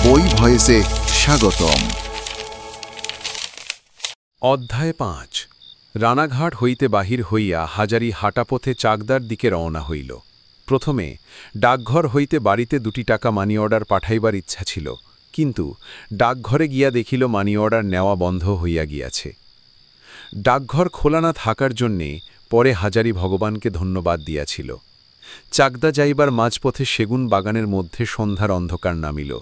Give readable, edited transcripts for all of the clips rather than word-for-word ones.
বই ভয়েসে স্বাগতম। অধ্যায় ৫। রানাঘাট হইতে বাহির হইয়া হাজারি হাঁটাপথে চাকদার দিকে রওনা হইল। প্রথমে ডাকঘর হইতে বাড়িতে ২ টাকা মানি অর্ডার পাঠাইবার ইচ্ছা ছিল, কিন্তু ডাকঘরে গিয়া দেখিল মানি অর্ডার নেওয়া বন্ধ হইয়া গিয়াছে। ডাকঘর খোলা না থাকার জন্যে পরে হাজারি ভগবানকে ধন্যবাদ দিয়াছিল। চাকদা যাইবার মাঝপথে সেগুন বাগানের মধ্যে সন্ধ্যার অন্ধকার নামিল।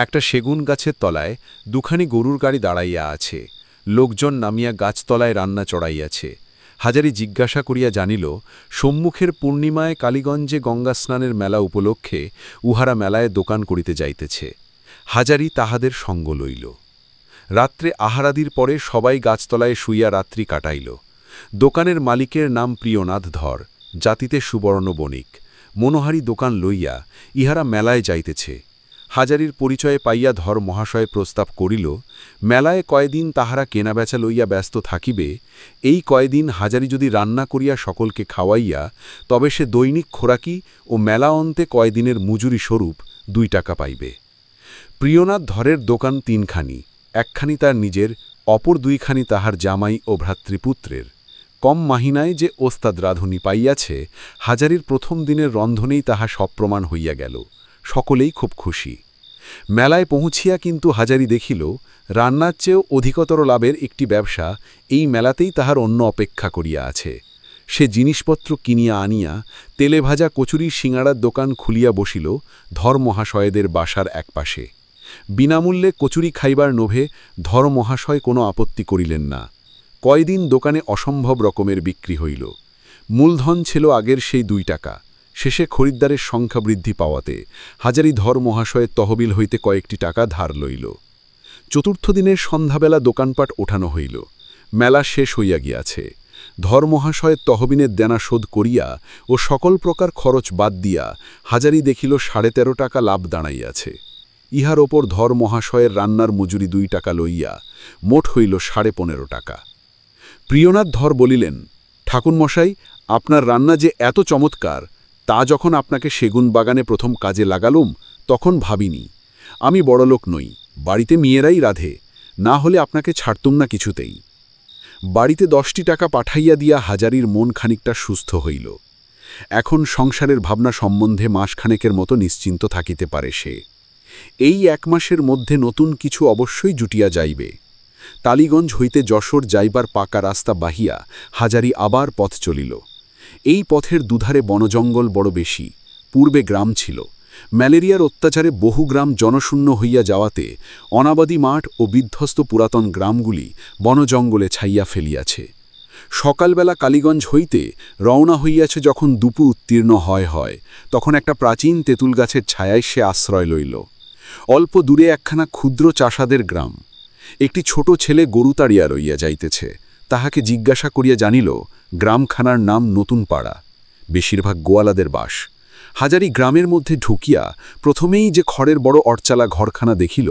একটা সেগুন গাছের তলায় ২খানি গরুর গাড়ি দাঁড়াইয়া আছে। লোকজন নামিয়া গাছতলায় রান্না চড়াইয়াছে। হাজারি জিজ্ঞাসা করিয়া জানিল, সম্মুখের পূর্ণিমায় কালীগঞ্জে গঙ্গা স্নানের মেলা উপলক্ষে উহারা মেলায় দোকান করিতে যাইতেছে। হাজারি তাহাদের সঙ্গ লইল। রাত্রে আহারাদির পরে সবাই গাছতলায় শুইয়া রাত্রি কাটাইল। দোকানের মালিকের নাম প্রিয়নাথ ধর, জাতিতে সুবর্ণ বণিক। মনোহারী দোকান লইয়া ইহারা মেলায় যাইতেছে। হাজারির পরিচয়ে পাইয়া ধর মহাশয় প্রস্তাব করিল, মেলায় কয়দিন তাহারা কেনাবেচা লইয়া ব্যস্ত থাকিবে, এই কয়দিন হাজারি যদি রান্না করিয়া সকলকে খাওয়াইয়া, তবে সে দৈনিক খোরাকি ও মেলা অন্তে কয়দিনের মজুরি স্বরূপ ২ টাকা পাইবে। প্রিয়নাথ ধরের দোকান ৩খানি, একখানি তার নিজের, অপর ২খানি তাহার জামাই ও ভ্রাতৃপুত্রের। কম মাহিনায় যে ওস্তাদ রাঁধুনি পাইয়াছে, হাজারির প্রথম দিনের রন্ধনেই তাহা সব প্রমাণ হইয়া গেল। সকলেই খুব খুশি। মেলায় পৌঁছিয়া কিন্তু হাজারি দেখিল, রান্নার চেয়েও অধিকতর লাভের একটি ব্যবসা এই মেলাতেই তাহার অন্য অপেক্ষা করিয়া আছে। সে জিনিসপত্র কিনিয়া আনিয়া তেলে ভাজা কচুরি সিঙাড়ার দোকান খুলিয়া বসিল ধর মহাশয়দের বাসার একপাশে। বিনামূল্যে কচুরি খাইবার লোভে ধর মহাশয় কোনো আপত্তি করিলেন না। কয়দিন দোকানে অসম্ভব রকমের বিক্রি হইল। মূলধন ছিল আগের সেই ২ টাকা। শেষে খরিদ্দারের সংখ্যা বৃদ্ধি পাওয়াতে হাজারি ধর মহাশয়ের তহবিল হইতে কয়েকটি টাকা ধার লইল। চতুর্থ দিনের সন্ধ্যাবেলা দোকানপাট ওঠানো হইল। মেলা শেষ হইয়া গিয়াছে। ধর মহাশয়ের তহবিলের দেনা শোধ করিয়া ও সকল প্রকার খরচ বাদ দিয়া হাজারি দেখিল ১৩.৫ টাকা লাভ দাঁড়াইয়াছে। ইহার ওপর ধর মহাশয়ের রান্নার মজুরি ২ টাকা লইয়া মোট হইল ১৫.৫ টাকা। প্রিয়নাথ ধর বলিলেন, ঠাকুরমশাই, আপনার রান্না যে এত চমৎকার, তা যখন আপনাকে সেগুন বাগানে প্রথম কাজে লাগালুম তখন ভাবিনি। আমি বড়লোক নই, বাড়িতে মেয়েরাই রাধে, না হলে আপনাকে ছাড়তুম না কিছুতেই। বাড়িতে ১০টি টাকা পাঠাইয়া দিয়া হাজারির মন খানিকটা সুস্থ হইল। এখন সংসারের ভাবনা সম্বন্ধে মাসখানেকের মতো নিশ্চিন্ত থাকিতে পারে সে। এই ১ মাসের মধ্যে নতুন কিছু অবশ্যই জুটিয়া যাইবে। টালিগঞ্জ হইতে যশোর যাইবার পাকা রাস্তা বাহিয়া হাজারি আবার পথ চলিল। এই পথের দুধারে বনজঙ্গল বড় বেশি। পূর্বে গ্রাম ছিল। ম্যালেরিয়ার অত্যাচারে বহু গ্রাম জনশূন্য হইয়া যাওয়াতে অনাবাদী মাঠ ও বিধ্বস্ত পুরাতন গ্রামগুলি বনজঙ্গলে ছাইয়া ফেলিয়াছে। সকালবেলা কালীগঞ্জ হইতে রওনা হইয়াছে যখন দুপুর উত্তীর্ণ হয়, তখন একটা প্রাচীন তেঁতুল গাছের ছায়ায় সে আশ্রয় লইল। অল্প দূরে একখানা ক্ষুদ্র চাষাদের গ্রাম। একটি ছোট ছেলে গরু তাড়িয়া লইয়া যাইতেছে। তাহাকে জিজ্ঞাসা করিয়া জানিল, গ্রামখানার নাম নতুন পাড়া, বেশিরভাগ গোয়ালাদের বাস। হাজারি গ্রামের মধ্যে ঢুকিয়া প্রথমেই যে খড়ের বড় অটচালা ঘরখানা দেখিল,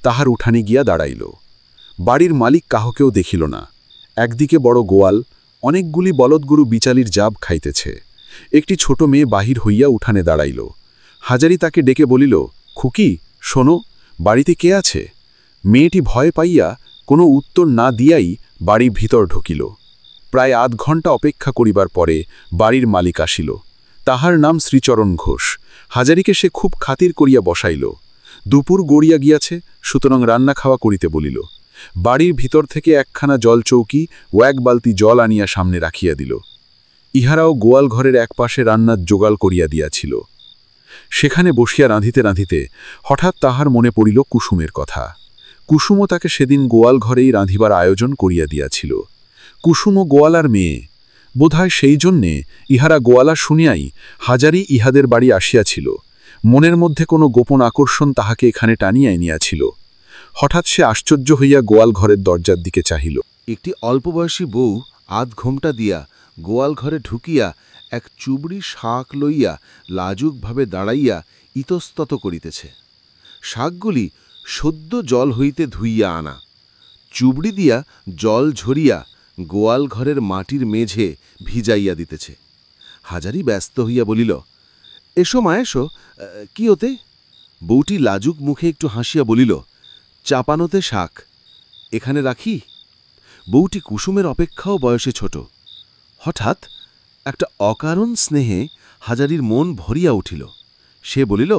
তাহার উঠানে গিয়া দাঁড়াইল। বাড়ির মালিক কাহকেও দেখিল না। একদিকে বড় গোয়াল, অনেকগুলি বলদগরু বিচালির জাব খাইতেছে। একটি ছোট মেয়ে বাহির হইয়া উঠানে দাঁড়াইল। হাজারি তাকে ডেকে বলিল, খুকি, শোনো, বাড়িতে কে আছে? মেয়েটি ভয় পাইয়া কোনো উত্তর না দিয়াই বাড়ির ভিতর ঢুকিল। প্রায় আধ ঘণ্টা অপেক্ষা করিবার পরে বাড়ির মালিক আসিল। তাহার নাম শ্রীচরণ ঘোষ। হাজারিকে সে খুব খাতির করিয়া বসাইল। দুপুর গড়িয়া গিয়াছে, সুতরাং রান্না খাওয়া করিতে বলিল। বাড়ির ভিতর থেকে একখানা জলচৌকি ও ১ বালতি জল আনিয়া সামনে রাখিয়া দিল। ইহারাও গোয়াল ঘরের একপাশে রান্নার জোগাল করিয়া দিয়াছিল। সেখানে বসিয়া রাঁধিতে রাঁধিতে হঠাৎ তাহার মনে পড়িল কুসুমের কথা। কুসুমও তাকে সেদিন গোয়াল ঘরেই রাঁধিবার আয়োজন করিয়া দিয়াছিল। কুসুমও গোয়ালার মেয়ে, বোধহয় সেই জন্যে ইহারা গোয়ালা শুনিয়াই হাজারি ইহাদের বাড়ি আসিয়াছিল। মনের মধ্যে কোনো গোপন আকর্ষণ তাহাকে এখানে টানিয়া আনিয়াছিল। হঠাৎ সে আশ্চর্য হইয়া গোয়াল ঘরের দরজার দিকে চাহিল। একটি অল্পবয়সী বউ আধ ঘোমটা দিয়া গোয়াল ঘরে ঢুকিয়া এক চুবড়ি শাক লইয়া লাজুকভাবে দাঁড়াইয়া ইতস্তত করিতেছে। শাকগুলি সদ্য জল হইতে ধুইয়া আনা। চুবড়ি দিয়া জল ঝরিয়া গোয়াল ঘরের মাটির মেঝে ভিজাইয়া দিতেছে। হাজারি ব্যস্ত হইয়া বলিল, এসো মা, এসো, কি ওতে? বউটি লাজুক মুখে একটু হাসিয়া বলিল, চাপানোতে শাক, এখানে রাখি? বউটি কুসুমের অপেক্ষাও বয়সে ছোট। হঠাৎ একটা অকারণ স্নেহে হাজারির মন ভরিয়া উঠিল। সে বলিল,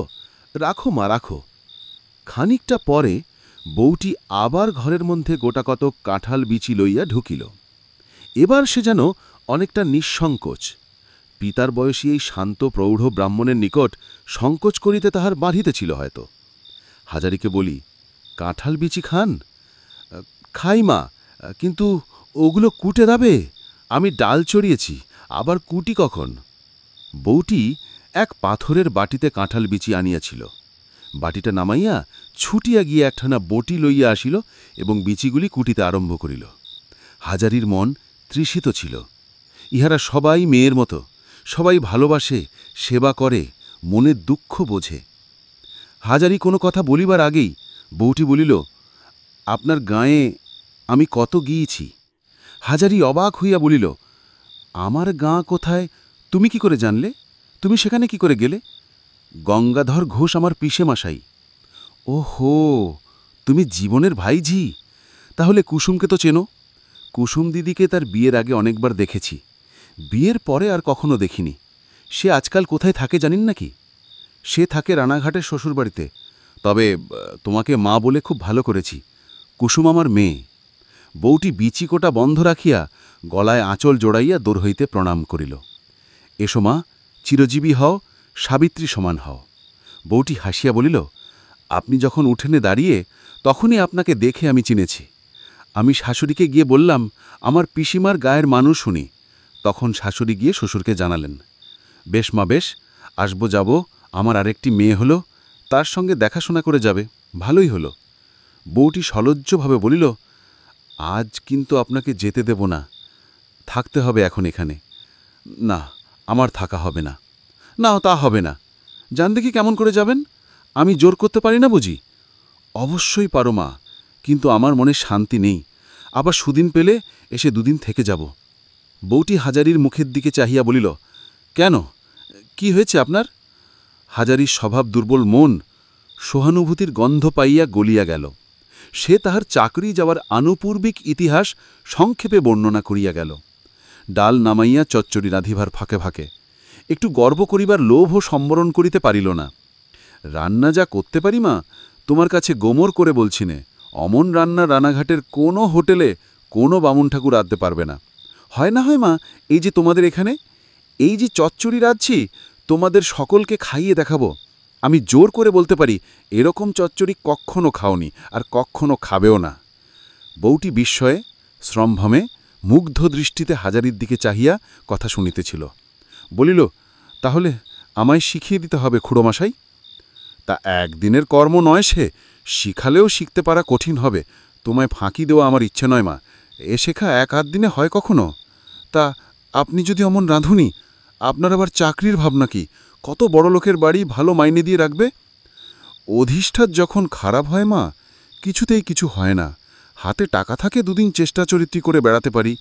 রাখো মা, রাখো। খানিকটা পরে বউটি আবার ঘরের মধ্যে গোটাকতক কাঁঠাল বিচি লইয়া ঢুকিল। এবার সে যেন অনেকটা নিঃসংকোচ। পিতার বয়সী এই শান্ত প্রৌঢ় ব্রাহ্মণের নিকট সংকোচ করিতে তাহার বাঁধিতেছিল হয়তো। হাজারিকে বলি, কাঁঠাল বিচি খান? খাই মা, কিন্তু ওগুলো কুটে দাবে। আমি ডাল চড়িয়েছি, আবার কুটি কখন? বউটি এক পাথরের বাটিতে কাঁঠাল বিচি আনিয়াছিল। বাটিটা নামাইয়া ছুটিয়া গিয়ে একখানা বটি লইয়া আসিল এবং বিচিগুলি কুটিতে আরম্ভ করিল। হাজারির মন তৃষিত ছিল। ইহারা সবাই মেয়ের মতো, সবাই ভালোবাসে, সেবা করে, মনের দুঃখ বোঝে। হাজারি কোনো কথা বলিবার আগেই বউটি বলিল, আপনার গাঁয়ে আমি কত গিয়েছি। হাজারি অবাক হইয়া বলিল, আমার গাঁ কোথায়, তুমি কি করে জানলে? তুমি সেখানে কি করে গেলে? গঙ্গাধর ঘোষ আমার পিসে মশাই। ওহো, তুমি জীবনের ভাইঝি। তাহলে কুসুমকে তো চেনো? কুসুম দিদিকে তার বিয়ের আগে অনেকবার দেখেছি, বিয়ের পরে আর কখনো দেখিনি। সে আজকাল কোথায় থাকে জানেন নাকি? সে থাকে রানাঘাটের শ্বশুরবাড়িতে। তবে তোমাকে মা বলে খুব ভালো করেছি। কুসুম আমার মেয়ে। বউটি বিচিকোটা বন্ধ রাখিয়া গলায় আঁচল জোড়াইয়া দূর হইতে প্রণাম করিল। এসো মা, চিরজীবী হও, সাবিত্রী সমান হও। বউটি হাসিয়া বলিল, আপনি যখন উঠোনে দাঁড়িয়ে তখনই আপনাকে দেখে আমি চিনেছি। আমি শাশুড়িকে গিয়ে বললাম, আমার পিসিমার গায়ের মানুষ শুনি। তখন শাশুড়ি গিয়ে শ্বশুরকে জানালেন। বেশ মা, বেশ, আসবো, যাব। আমার আরেকটি মেয়ে হলো, তার সঙ্গে দেখাশোনা করে যাবে, ভালোই হলো। বউটি সলজ্জভাবে বলিল, আজ কিন্তু আপনাকে যেতে দেব না, থাকতে হবে এখন এখানে। না, আমার থাকা হবে না। না, তা হবে না। জান দেখি কেমন করে যাবেন? আমি জোর করতে পারি না বুঝি? অবশ্যই পারো মা, কিন্তু আমার মনে শান্তি নেই। আবার সুদিন পেলে এসে দুদিন থেকে যাব। বউটি হাজারির মুখের দিকে চাহিয়া বলিল, কেন, কি হয়েছে আপনার? হাজারির স্বভাব দুর্বল মন সহানুভূতির গন্ধ পাইয়া গলিয়া গেল। সে তাহার চাকরি যাওয়ার আনুপূর্বিক ইতিহাস সংক্ষেপে বর্ণনা করিয়া গেল। ডাল নামাইয়া চচ্চড়ি রাঁধিবার ফাঁকে ফাঁকে একটু গর্ব করিবার লোভও সম্বরণ করিতে পারিল না। রান্না যা করতে পারি মা, তোমার কাছে গোমর করে বলছিনে, অমন রান্না রানাঘাটের কোনো হোটেলে কোনো বামুন ঠাকুর রাঁধতে পারবে না। হয় না হয় মা, এই যে তোমাদের এখানে এই যে চচ্চড়ি রাঁধছি, তোমাদের সকলকে খাইয়ে দেখাবো। আমি জোর করে বলতে পারি, এরকম চচ্চড়ি কক্ষণও খাওনি, আর কক্ষণও খাবেও না। বউটি বিস্ময়ে, শ্রমভমে, মুগ্ধ দৃষ্টিতে হাজারির দিকে চাহিয়া কথা শুনিতেছিল। বলিল, তাহলে আমায় শিখিয়ে দিতে হবে খুড়োমশাই? তা একদিনের কর্ম নয়, সে শিখালেও শিখতে পারা কঠিন হবে। তোমায় ফাঁকি দেওয়া আমার ইচ্ছে নয় মা, এ শেখা এক আধ দিনে হয় কখনো? তা আপনি যদি অমন রাঁধুনি, আপনার আবার চাকরির ভাবনা কি? কত বড় লোকের বাড়ি ভালো মাইনে দিয়ে রাখবে? অধিষ্ঠাত যখন খারাপ হয় মা, কিছুতেই কিছু হয় না। হাতে টাকা থাকে, দুদিন চেষ্টা চরিত্রি করে বেড়াতে পারি।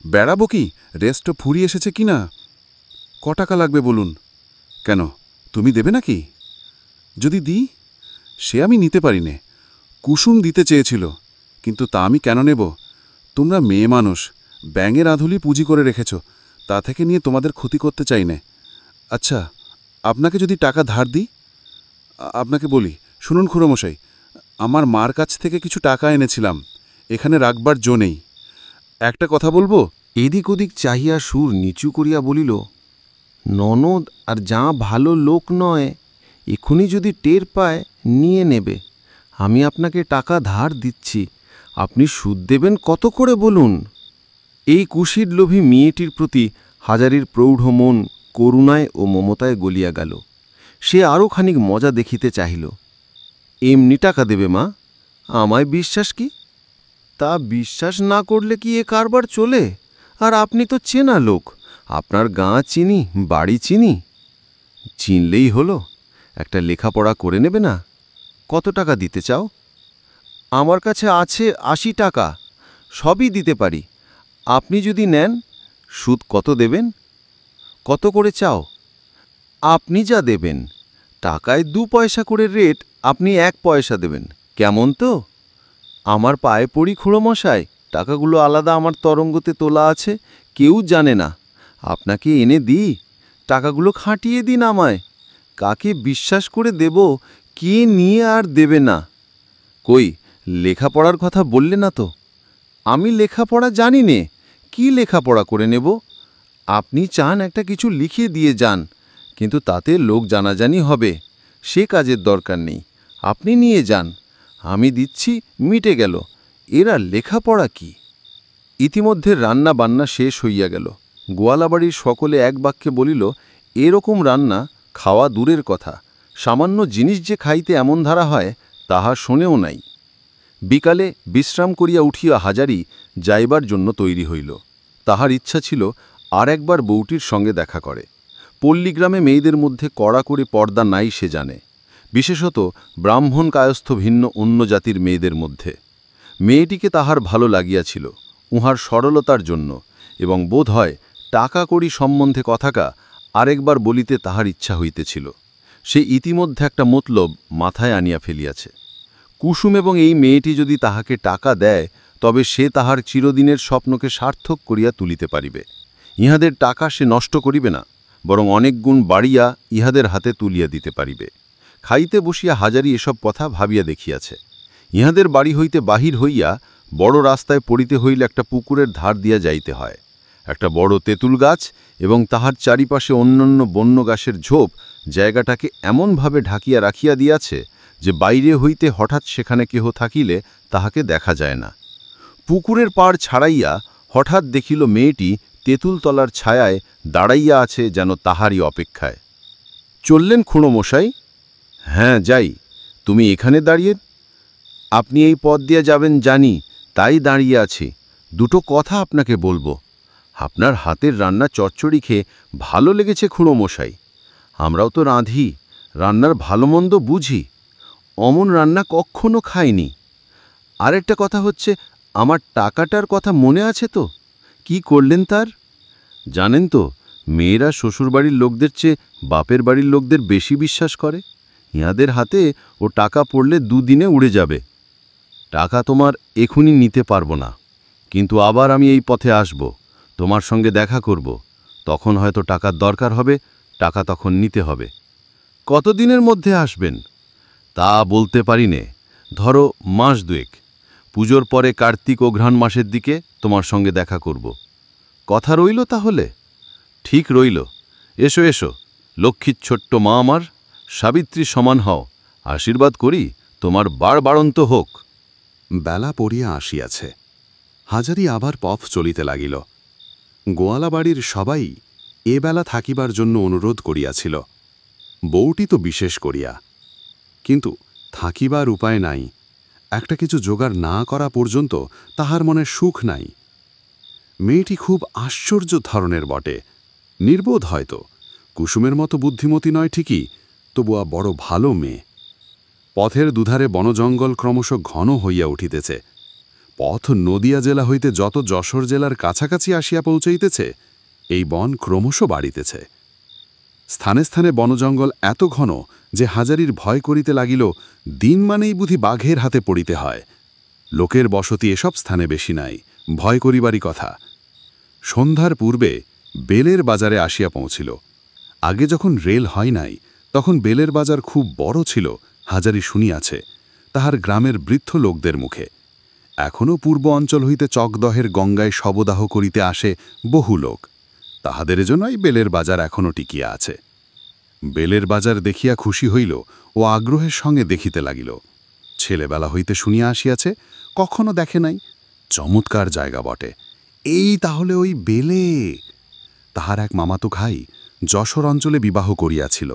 বেড়াবো কি, রেস্ট ফুরিয়ে এসেছে কি না? ক টাকা লাগবে বলুন? কেন, তুমি দেবে নাকি? যদি দিই, সে আমি নিতে পারি নে। কুসুম দিতে চেয়েছিল, কিন্তু তা আমি কেন নেব? তোমরা মেয়ে মানুষ, ব্যাঙের আধুলি পুঁজি করে রেখেছ, তা থেকে নিয়ে তোমাদের ক্ষতি করতে চাই নে। আচ্ছা, আপনাকে যদি টাকা ধার দিই? আপনাকে বলি, শুনুন খুড়োমশাই, আমার মার কাছ থেকে কিছু টাকা এনেছিলাম, এখানে রাখবার জো নেই। একটা কথা বলবো? এদিক ওদিক চাহিয়া সুর নিচু করিয়া বলিল, ননদ আর যা ভালো লোক নয়, এখুনি যদি টের পায় নিয়ে নেবে। আমি আপনাকে টাকা ধার দিচ্ছি, আপনি সুদ দেবেন কত করে বলুন? এই কুশির লোভী মেয়েটির প্রতি হাজারির প্রৌঢ় মন করুণায় ও মমতায় গলিয়া গেল। সে আরও খানিক মজা দেখিতে চাহিল। এমনি টাকা দেবে মা? আমায় বিশ্বাস কি? তা বিশ্বাস না করলে কি এ কারবার চলে? আর আপনি তো চেনা লোক, আপনার গাঁ চিনি, বাড়ি চিনি। চিনলেই হলো, একটা লেখাপড়া করে নেবে না? কত টাকা দিতে চাও? আমার কাছে আছে 80 টাকা, সবই দিতে পারি। আপনি যদি নেন, সুদ কত দেবেন? কত করে চাও? আপনি যা দেবেন টাকায় 2 পয়সা করে রেট, আপনি 1 পয়সা দেবেন, কেমন তো? আমার পায়ে পড়ি খুড়োমশাই, টাকাগুলো আলাদা আমার তরঙ্গতে তোলা আছে, কেউ জানে না। আপনাকে এনে দিই, টাকাগুলো খাটিয়ে দিন আমায়। কাকে বিশ্বাস করে দেব, কে নিয়ে আর দেবে না? কই, লেখাপড়ার কথা বললে না তো? আমি লেখাপড়া জানি নে, কি লেখাপড়া করে নেব? আপনি চান একটা কিছু লিখিয়ে দিয়ে যান, কিন্তু তাতে লোক জানাজানি হবে, সে কাজের দরকার নেই। আপনি নিয়ে যান, আমি দিচ্ছি, মিটে গেল। এরা লেখাপড়া কি? ইতিমধ্যে রান্না বান্না শেষ হইয়া গেল। গোয়ালাবাড়ির সকলে এক বাক্যে বলিল, এরকম রান্না খাওয়া দূরের কথা, সামান্য জিনিস যে খাইতে এমন ধারা হয়, তাহা শোনেও নাই। বিকালে বিশ্রাম করিয়া উঠিয়া হাজারি যাইবার জন্য তৈরি হইল। তাহার ইচ্ছা ছিল আর একবার বউটির সঙ্গে দেখা করে। পল্লীগ্রামে মেয়েদের মধ্যে কড়া করে পর্দা নাই সে জানে, বিশেষত ব্রাহ্মণ কায়স্থ ভিন্ন অন্য জাতির মেয়েদের মধ্যে। মেয়েটিকে তাহার ভালো লাগিয়াছিল উহার সরলতার জন্য, এবং বোধ হয় টাকা কড়ি সম্বন্ধে কথাকা আরেকবার বলিতে তাহার ইচ্ছা হইতেছিল। সে ইতিমধ্যে একটা মতলব মাথায় আনিয়া ফেলিয়াছে। কুসুম এবং এই মেয়েটি যদি তাহাকে টাকা দেয়, তবে সে তাহার চিরদিনের স্বপ্নকে সার্থক করিয়া তুলিতে পারিবে। ইহাদের টাকা সে নষ্ট করিবে না, বরং অনেক গুণ বাড়িয়া ইহাদের হাতে তুলিয়া দিতে পারিবে। খাইতে বসিয়া হাজারি এসব কথা ভাবিয়া দেখিয়াছে। ইহাদের বাড়ি হইতে বাহির হইয়া বড় রাস্তায় পড়িতে হইলে একটা পুকুরের ধার দিয়া যাইতে হয়। একটা বড় তেঁতুল গাছ এবং তাহার চারিপাশে অন্যান্য বন্য গাছের ঝোপ জায়গাটাকে এমনভাবে ঢাকিয়া রাখিয়া দিয়াছে যে বাইরে হইতে হঠাৎ সেখানে কেহ থাকিলে তাহাকে দেখা যায় না। পুকুরের পাড় ছাড়াইয়া হঠাৎ দেখিল মেয়েটি তেঁতুলতলার ছায়ায় দাঁড়াইয়া আছে, যেন তাহারই অপেক্ষায়। চললেন খুড়োমশাই? হ্যাঁ, যাই। তুমি এখানে দাঁড়িয়ে? আপনি এই পথ দিয়ে যাবেন জানি, তাই দাঁড়িয়ে আছি। দুটো কথা আপনাকে বলবো। আপনার হাতের রান্না চচ্চড়ি খেয়ে ভালো লেগেছে খুড়োমশাই। আমরাও তো রাঁধি, রান্নার ভালো মন্দ বুঝি, অমন রান্না কখনো খাইনি। আরেকটা কথা হচ্ছে, আমার টাকাটার কথা মনে আছে তো? কি করলেন তার? জানেন তো, মেয়েরা শ্বশুরবাড়ির লোকদের চেয়ে বাপের বাড়ির লোকদের বেশি বিশ্বাস করে। ইহাদের হাতে ও টাকা পড়লে 2 দিনে উড়ে যাবে। টাকা তোমার এখুনি নিতে পারবো না, কিন্তু আবার আমি এই পথে আসব, তোমার সঙ্গে দেখা করব, তখন হয়তো টাকার দরকার হবে, টাকা তখন নিতে হবে। কতদিনের মধ্যে আসবেন? তা বলতে পারি নে, ধরো মাস 2। পুজোর পরে কার্তিক অঘ্রাণ মাসের দিকে তোমার সঙ্গে দেখা করব। কথা রইল তাহলে? ঠিক রইল। এসো এসো, লক্ষ্মীর ছোট্ট মা আমার, সাবিত্রী সমান হও, আশীর্বাদ করি তোমার বাড়ন্ত হোক। বেলা পড়িয়া আসিয়াছে। হাজারি আবার পথ চলিতে লাগিল। গোয়ালাবাড়ির সবাই এ বেলা থাকিবার জন্য অনুরোধ করিয়াছিল, বউটি তো বিশেষ করিয়া। কিন্তু থাকিবার উপায় নাই, একটা কিছু জোগাড় না করা পর্যন্ত তাহার মনে সুখ নাই। মেয়েটি খুব আশ্চর্য ধরনের বটে, নির্বোধ হয়তো, কুসুমের মতো বুদ্ধিমতী নয় ঠিকই, তবুয়া বড় ভালো মেয়ে। পথের দুধারে বনজঙ্গল ক্রমশ ঘন হইয়া উঠিতেছে। পথ নদিয়া জেলা হইতে যত যশোর জেলার কাছাকাছি আসিয়া পৌঁছাইতেছে, এই বন ক্রমশ বাড়িতেছে। স্থানে স্থানে বনজঙ্গল এত ঘন যে হাজারির ভয় করিতে লাগিল, দিন মানেই বুঝি বাঘের হাতে পড়িতে হয়। লোকের বসতি এসব স্থানে বেশি নাই, ভয় করিবারই কথা। সন্ধ্যার পূর্বে বেলের বাজারে আসিয়া পৌঁছিল। আগে যখন রেল হয় নাই, তখন বেলের বাজার খুব বড় ছিল, হাজারি শুনিয়াছে তাহার গ্রামের বৃদ্ধ লোকদের মুখে। এখনও পূর্ব অঞ্চল হইতে চকদহের গঙ্গায় শবদাহ করিতে আসে বহু লোক, তাহাদের জন্যই বেলের বাজার এখনও টিকিয়া আছে। বেলের বাজার দেখিয়া খুশি হইল ও আগ্রহের সঙ্গে দেখিতে লাগিল। ছেলেবেলা হইতে শুনিয়া আসিয়াছে, কখনো দেখে নাই। চমৎকার জায়গা বটে। এই তাহলে ওই বেলে। তাহার এক মামাতো খাই যশোর অঞ্চলে বিবাহ করিয়াছিল।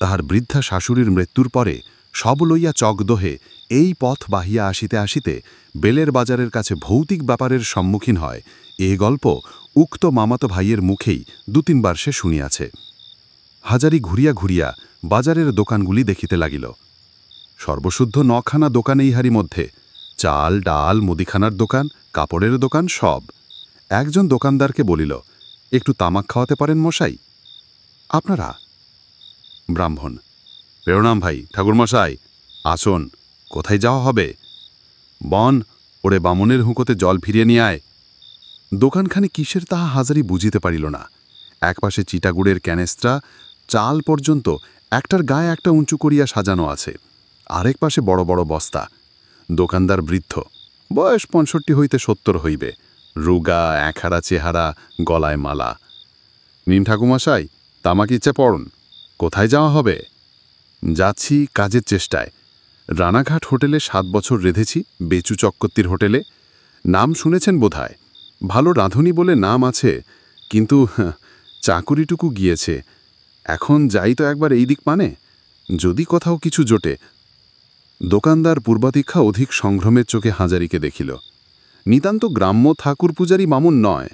তাহার বৃদ্ধা শাশুড়ির মৃত্যুর পরে সব লইয়া চকদহে এই পথ বাহিয়া আসিতে আসিতে বেলের বাজারের কাছে ভৌতিক ব্যাপারের সম্মুখীন হয়, এ গল্প উক্ত মামাতো ভাইয়ের মুখেই 2-3 বার সে শুনিয়াছে। হাজারি ঘুরিয়া ঘুরিয়া বাজারের দোকানগুলি দেখিতে লাগিল। সর্বশুদ্ধ 9খানা দোকান এইহারি মধ্যে, চাল ডাল মুদিখানার দোকান, কাপড়ের দোকান, সব। একজন দোকানদারকে বলিল, একটু তামাক খাওয়াতে পারেন মশাই? আপনারা? ব্রাহ্মণ, প্রণাম ভাই, ঠাকুরমশাই আসুন। কোথায় যাওয়া হবে? বন, ওরে বামনের হুঁকোতে জল ফিরিয়ে নিয়ে আয়। দোকানখানে কিসের তাহা হাজারি বুঝিতে পারিল না। একপাশে চিটাগুড়ের ক্যানেস্ত্রা, চাল পর্যন্ত একটার গায়ে একটা উঁচু করিয়া সাজানো আছে, আরেক পাশে বড় বড় বস্তা। দোকানদার বৃদ্ধ, বয়স 65 হইতে 70 হইবে, রুগা, একহারা চেহারা, গলায় মালা। নিন ঠাকুরমশাই, তামাক ইচ্ছে পড়ুন। কোথায় যাওয়া হবে? যাচ্ছি কাজের চেষ্টায়। রানাঘাট হোটেলে 7 বছর রেঁধেছি, বেচু চক্রবর্তীর হোটেলে। নাম শুনেছেন বোধহয়। ভালো রাঁধুনি বলে নাম আছে, কিন্তু চাকুরিটুকু গিয়েছে। এখন যাই তো একবার এই দিক মানে, যদি কোথাও কিছু জোটে। দোকানদার পূর্বাপেক্ষা অধিক সংভ্রমের চোখে হাজারিকে দেখিল। নিতান্ত গ্রাম্য ঠাকুর পূজারী মামুন নয়।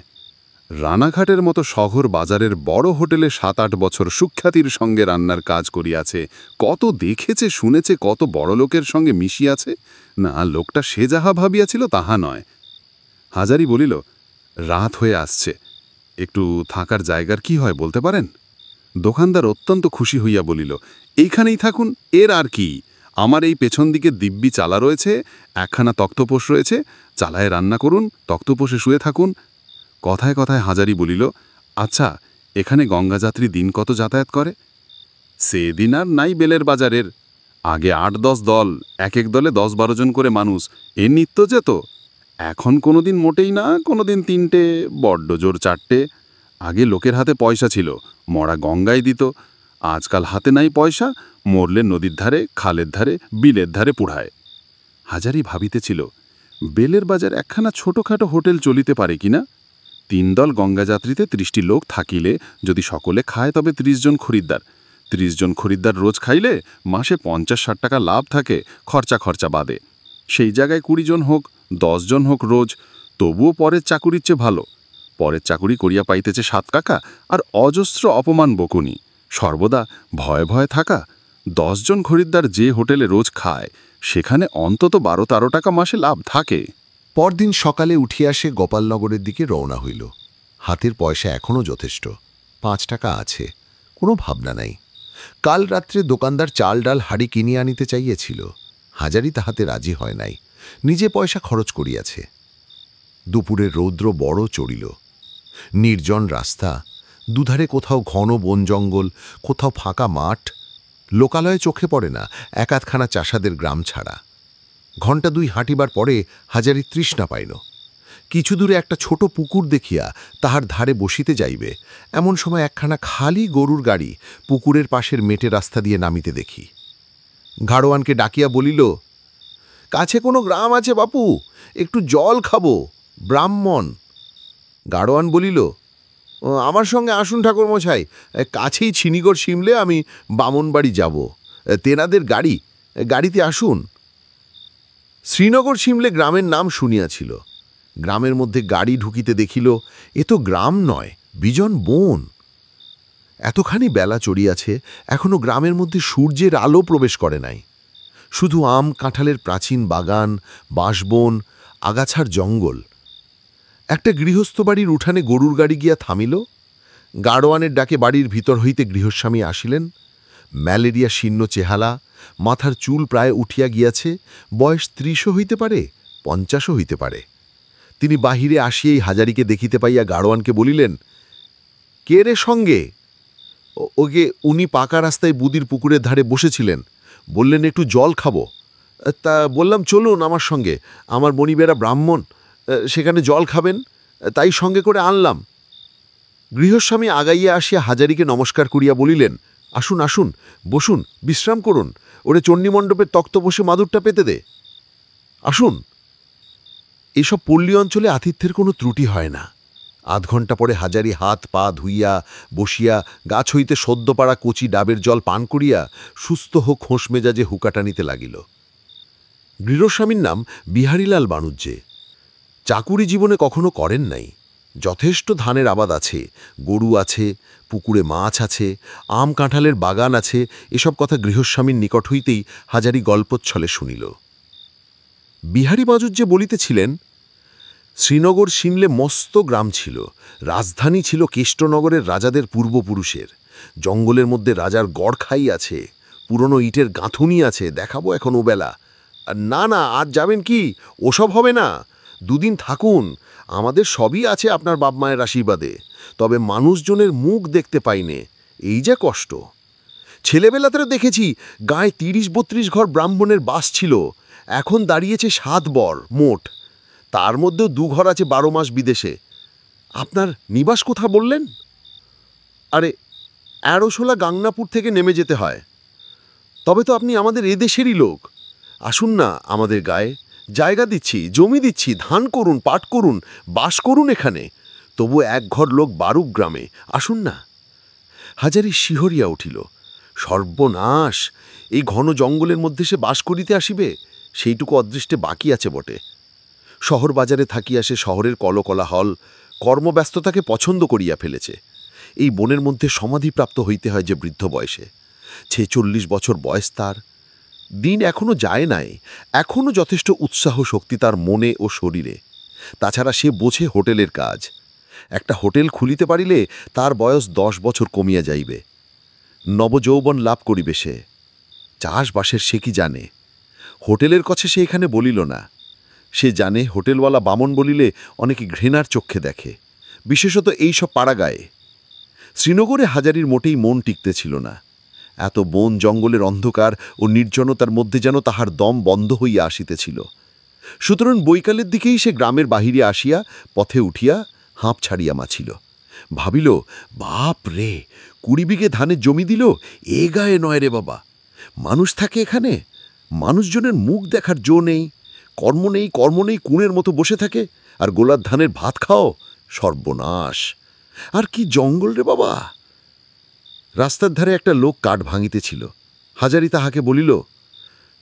রানাঘাটের মতো শহর বাজারের বড় হোটেলে 7-8 বছর সুখ্যাতির সঙ্গে রান্নার কাজ করিয়াছে, কত দেখেছে শুনেছে, কত বড় লোকের সঙ্গে মিশিয়াছে। না, লোকটা সে যাহা ভাবিয়াছিল তাহা নয়। হাজারি বলিল, রাত হয়ে আসছে, একটু থাকার জায়গার কি হয় বলতে পারেন? দোকানদার অত্যন্ত খুশি হইয়া বলিল, এইখানেই থাকুন, এর আর কি। আমার এই পেছন দিকে দিব্যি চালা রয়েছে, একখানা তক্তপোষ রয়েছে, চালায় রান্না করুন, তক্তপোষে শুয়ে থাকুন। কথায় কথায় হাজারি বলিল, আচ্ছা, এখানে গঙ্গাযাত্রী দিন কত যাতায়াত করে? সেদিন আর নাই বেলের বাজারের। আগে 8-10 দল, এক এক দলে 10-12 জন করে মানুষ, এ নিত্য যেত। এখন কোনোদিন মোটেই না, কোনোদিন 3টে, বড্ড জোর 4টে। আগে লোকের হাতে পয়সা ছিল, মরা গঙ্গায় দিত। আজকাল হাতে নাই পয়সা, মরলে নদীর ধারে, খালের ধারে, বিলের ধারে পুড়ায়। হাজারি ভাবিতেছিল, বেলের বাজার একখানা ছোটখাটো হোটেল চলিতে পারে কিনা। 3 দল গঙ্গাযাত্রীতে 30টি লোক থাকিলে, যদি সকলে খায় তবে 30 জন খরিদ্দার। 30 জন খরিদ্দার রোজ খাইলে মাসে 50-60 টাকা লাভ থাকে, খরচা বাদে। সেই জায়গায় 20 জন হোক, 10 জন হোক রোজ, তবুও পরের চাকুরির চেয়ে ভালো। পরের চাকুরি করিয়া পাইতেছে 7 কাকা, আর অজস্র অপমান বকুনি, সর্বদা ভয়ে ভয়ে থাকা। 10 জন খরিদ্দার যে হোটেলে রোজ খায়, সেখানে অন্তত 12-13 টাকা মাসে লাভ থাকে। পরদিন সকালে উঠিয়া সে গোপালনগরের দিকে রওনা হইল। হাতের পয়সা এখনও যথেষ্ট, 5 টাকা আছে, কোনো ভাবনা নাই। কাল রাত্রে দোকানদার চাল ডাল হাড়ি কিনিয়া আনিতে চাইয়েছিল, হাজারি তাহাতে রাজি হয় নাই, নিজে পয়সা খরচ করিয়াছে। দুপুরের রৌদ্র বড় চড়িল। নির্জন রাস্তা, দুধারে কোথাও ঘন বন জঙ্গল, কোথাও ফাঁকা মাঠ। লোকালয়ে চোখে পড়ে না, 1-8খানা চাষাদের গ্রাম ছাড়া। ঘণ্টা 2 হাঁটিবার পরে হাজারি তৃষ্ণা পাইল। কিছু দূরে একটা ছোট পুকুর দেখিয়া তাহার ধারে বসিতে যাইবে, এমন সময় একখানা খালি গরুর গাড়ি পুকুরের পাশের মেটে রাস্তা দিয়ে নামিতে দেখি। গাড়োয়ানকে ডাকিয়া বলিল, কাছে কোনো গ্রাম আছে বাপু, একটু জল খাবো, ব্রাহ্মণ। গাড়োয়ান বলিল, আমার সঙ্গে আসুন ঠাকুরমশাই, কাছেই ছিনিগড় শিমলে আমি বামনবাড়ি যাব, তেনাদের গাড়িতে আসুন। শ্রীনগর শিমলে গ্রামের নাম শুনিয়াছিল। গ্রামের মধ্যে গাড়ি ঢুকিতে দেখিল, এ তো গ্রাম নয়, বিজন বন। এতখানি বেলা চড়িয়াছে, এখনো গ্রামের মধ্যে সূর্যের আলো প্রবেশ করে নাই। শুধু আম কাঁঠালের প্রাচীন বাগান, বাঁশবন, আগাছার জঙ্গল। একটা গৃহস্থ বাড়ির উঠানে গরুর গাড়ি গিয়া থামিল। গাড়োয়ানের ডাকে বাড়ির ভিতর হইতে গৃহস্বামী আসিলেন। ম্যালেরিয়া শীর্ণ চেহারা, মাথার চুল প্রায় উঠিয়া গিয়াছে, বয়স 30ও হইতে পারে, 50ও হইতে পারে। তিনি বাহিরে আসিয়েই হাজারিকে দেখিতে পাইয়া গাড়োয়ানকে বলিলেন, কে রে সঙ্গে? ওকে, উনি পাকা রাস্তায় বুদির পুকুরের ধারে বসেছিলেন, বললেন একটু জল খাবো। তা বললাম চলুন আমার সঙ্গে, আমার বনিবেরা ব্রাহ্মণ, সেখানে জল খাবেন, তাই সঙ্গে করে আনলাম। গৃহস্বামী আগাইয়া আসিয়া হাজারিকে নমস্কার করিয়া বলিলেন, আসুন আসুন, বসুন, বিশ্রাম করুন, ওরে চণ্ডীমণ্ডপের তক্ত বসে মাদুরটা পেতে দে, আসুন। এসব পল্লী অঞ্চলে আতিথ্যের কোনো ত্রুটি হয় না। 8 ঘণ্টা পরে হাজারি হাত পা ধুইয়া বসিয়া গাছ হইতে সদ্য পাড়া কচি ডাবের জল পান করিয়া সুস্থ হোক খোঁস মেজাজে হুকা টানিতে লাগিল। গৃহস্বামীর নাম বিহারীলাল বাণুজ্যে। চাকুরি জীবনে কখনো করেন নাই। যথেষ্ট ধানের আবাদ আছে, গরু আছে, পুকুরে মাছ আছে, আম কাঁঠালের বাগান আছে। এসব কথা গৃহস্বামীর নিকট হইতেই হাজারি গল্পচ্ছলে শুনিল। বিহারী বাণুজ্যে বলিতেছিলেন, শ্রীনগর শিমলে মস্ত গ্রাম ছিল, রাজধানী ছিল কেষ্টনগরের রাজাদের পূর্বপুরুষের। জঙ্গলের মধ্যে রাজার গড়খাই আছে, পুরনো ইটের গাঁথুনি আছে, দেখাবো এখন ওবেলা। না না, আজ যাবেন কি? ওসব হবে না, দুদিন থাকুন। আমাদের সবই আছে আপনার বাপ মায়ের আশীর্বাদে, তবে মানুষজনের মুখ দেখতে পাইনে, এই যে কষ্ট। ছেলেবেলাতে দেখেছি গায়ে ৩০-৩২ ঘর ব্রাহ্মণের বাস ছিল, এখন দাঁড়িয়েছে ৭ বর মোট, তার মধ্যেও ২ ঘর আছে ১২ মাস বিদেশে। আপনার নিবাস কোথা বললেন? আরে, অ্যারোশোলা গাংনাপুর থেকে নেমে যেতে হয়। তবে তো আপনি আমাদের এদেশেরই লোক। আসুন না আমাদের গায়ে, জায়গা দিচ্ছি, জমি দিচ্ছি, ধান করুন, পাট করুন, বাস করুন এখানে। তবু এক ঘর লোক বারুক গ্রামে, আসুন না। হাজারি শিহরিয়া উঠিল। সর্বনাশ! এই ঘন জঙ্গলের মধ্যে সে বাস করিতে আসিবে, সেইটুকু অদৃষ্টে বাকি আছে বটে। শহর বাজারে থাকিয়া সে শহরের কলকলাহল, কর্মব্যস্ততাকে পছন্দ করিয়া ফেলেছে। এই বনের মধ্যে সমাধিপ্রাপ্ত হইতে হয় যে বৃদ্ধ বয়সে। ৪৬ বছর বয়স তার। দিন এখনো যায় নাই, এখনো যথেষ্ট উৎসাহ শক্তি তার মনে ও শরীরে। তাছাড়া সে বোঝে হোটেলের কাজ। একটা হোটেল খুলিতে পারিলে তার বয়স ১০ বছর কমিয়া যাইবে। নবযৌবন লাভ করিবে সে। চাষবাসের সে কি জানে? হোটেলের কথা সে এখানে বলিল না। সে জানে হোটেলওয়ালা বামন বলিলে অনেকে ঘৃণার চক্ষে দেখে, বিশেষত এই সব পাড়াগায়ে। শ্রীনগরে হাজারির মোটেই মন টিকতেছিল না। এত বন জঙ্গলের অন্ধকার ও নির্জনতার মধ্যে যেন তাহার দম বন্ধ হইয়া আসিতেছিল। সুতরাং বৈকালের দিকেই সে গ্রামের বাহিরে আসিয়া পথে উঠিয়া হাঁপ ছাড়িয়া মাছিল। ভাবিল, বাপ রে, ২০ বিঘে ধানের জমি দিল, এ গায়ে নয় রে বাবা। মানুষ থাকে এখানে, মানুষজনের মুখ দেখার জো নেই, কর্ম নেই, কুঁড়ের মতো বসে থাকে, আর গোলার ধানের ভাত খাও, সর্বনাশ! আর কি জঙ্গল রে বাবা! রাস্তার ধারে একটা লোক কাঠ ভাঙিতেছিল। হাজারি তাহাকে বলিল,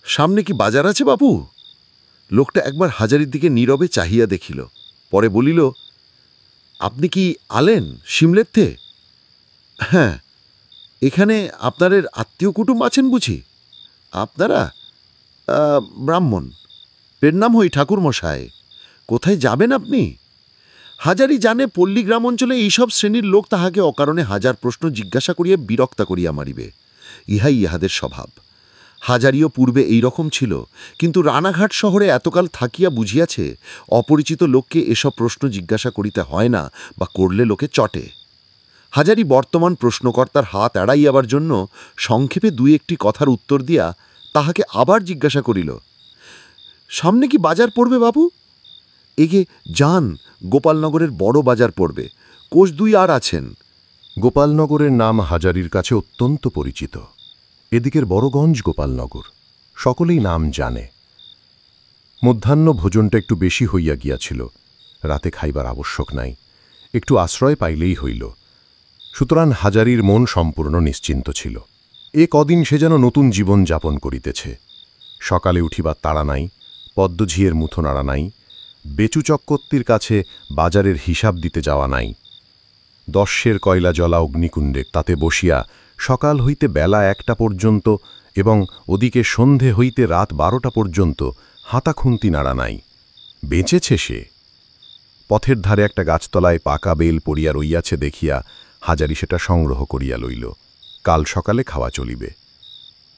সামনে কি বাজার আছে বাপু? লোকটা একবার হাজারির দিকে নীরবে চাহিয়া দেখিল, পরে বলিল, আপনি কি আলেন সিমলেরতে? হ্যাঁ। এখানে আপনাদের আত্মীয় কুটুম আছেন বুঝি? আপনারা ব্রাহ্মণ, পের নাম হই ঠাকুরমশাই। কোথায় যাবেন আপনি? হাজারি জানে পল্লী গ্রাম অঞ্চলে এইসব শ্রেণীর লোক তাহাকে অকারণে হাজার প্রশ্ন জিজ্ঞাসা করিয়া বিরক্তা করিয়া মারিবে, ইহাই ইহাদের স্বভাব। হাজারিও পূর্বে এই রকম ছিল, কিন্তু রানাঘাট শহরে এতকাল থাকিয়া বুঝিয়াছে অপরিচিত লোককে এসব প্রশ্ন জিজ্ঞাসা করিতে হয় না, বা করলে লোকে চটে। হাজারি বর্তমান প্রশ্নকর্তার হাত এড়াইয়াবার জন্য সংক্ষেপে ২-১টি কথার উত্তর দিয়া তাহাকে আবার জিজ্ঞাসা করিল, সামনে কি বাজার পড়বে বাবু? এগে যান, গোপালনগরের বড় বাজার পড়বে, কোষ ২ আর আছেন। গোপালনগরের নাম হাজারির কাছে অত্যন্ত পরিচিত। এদিকের বড়গঞ্জ গোপালনগর, সকলেই নাম জানে। মধ্যাহ্ন ভোজনটা একটু বেশি হইয়া গিয়াছিল, রাতে খাইবার আবশ্যক নাই, একটু আশ্রয় পাইলেই হইল। সুতরাং হাজারির মন সম্পূর্ণ নিশ্চিন্ত ছিল। এ কদিন সে যেন নতুন জীবন যাপন করিতেছে। সকালে উঠিবার তাড়া নাই, পদ্মঝিয়ের মুথো নাড়া নাই, বেচু চক্কত্তির কাছে বাজারের হিসাব দিতে যাওয়া নাই। ১০ কয়লা জ্বলা অগ্নিকুণ্ডে তাতে বসিয়া সকাল হইতে বেলা ১টা পর্যন্ত এবং ওদিকে সন্ধে হইতে রাত ১২টা পর্যন্ত হাতা খুন্তি নাড়া নাই। বেঁচেছে সে। পথের ধারে একটা গাছতলায় পাকা বেল পড়িয়া রইয়াছে দেখিয়া হাজারি সেটা সংগ্রহ করিয়া লইল। কাল সকালে খাওয়া চলিবে।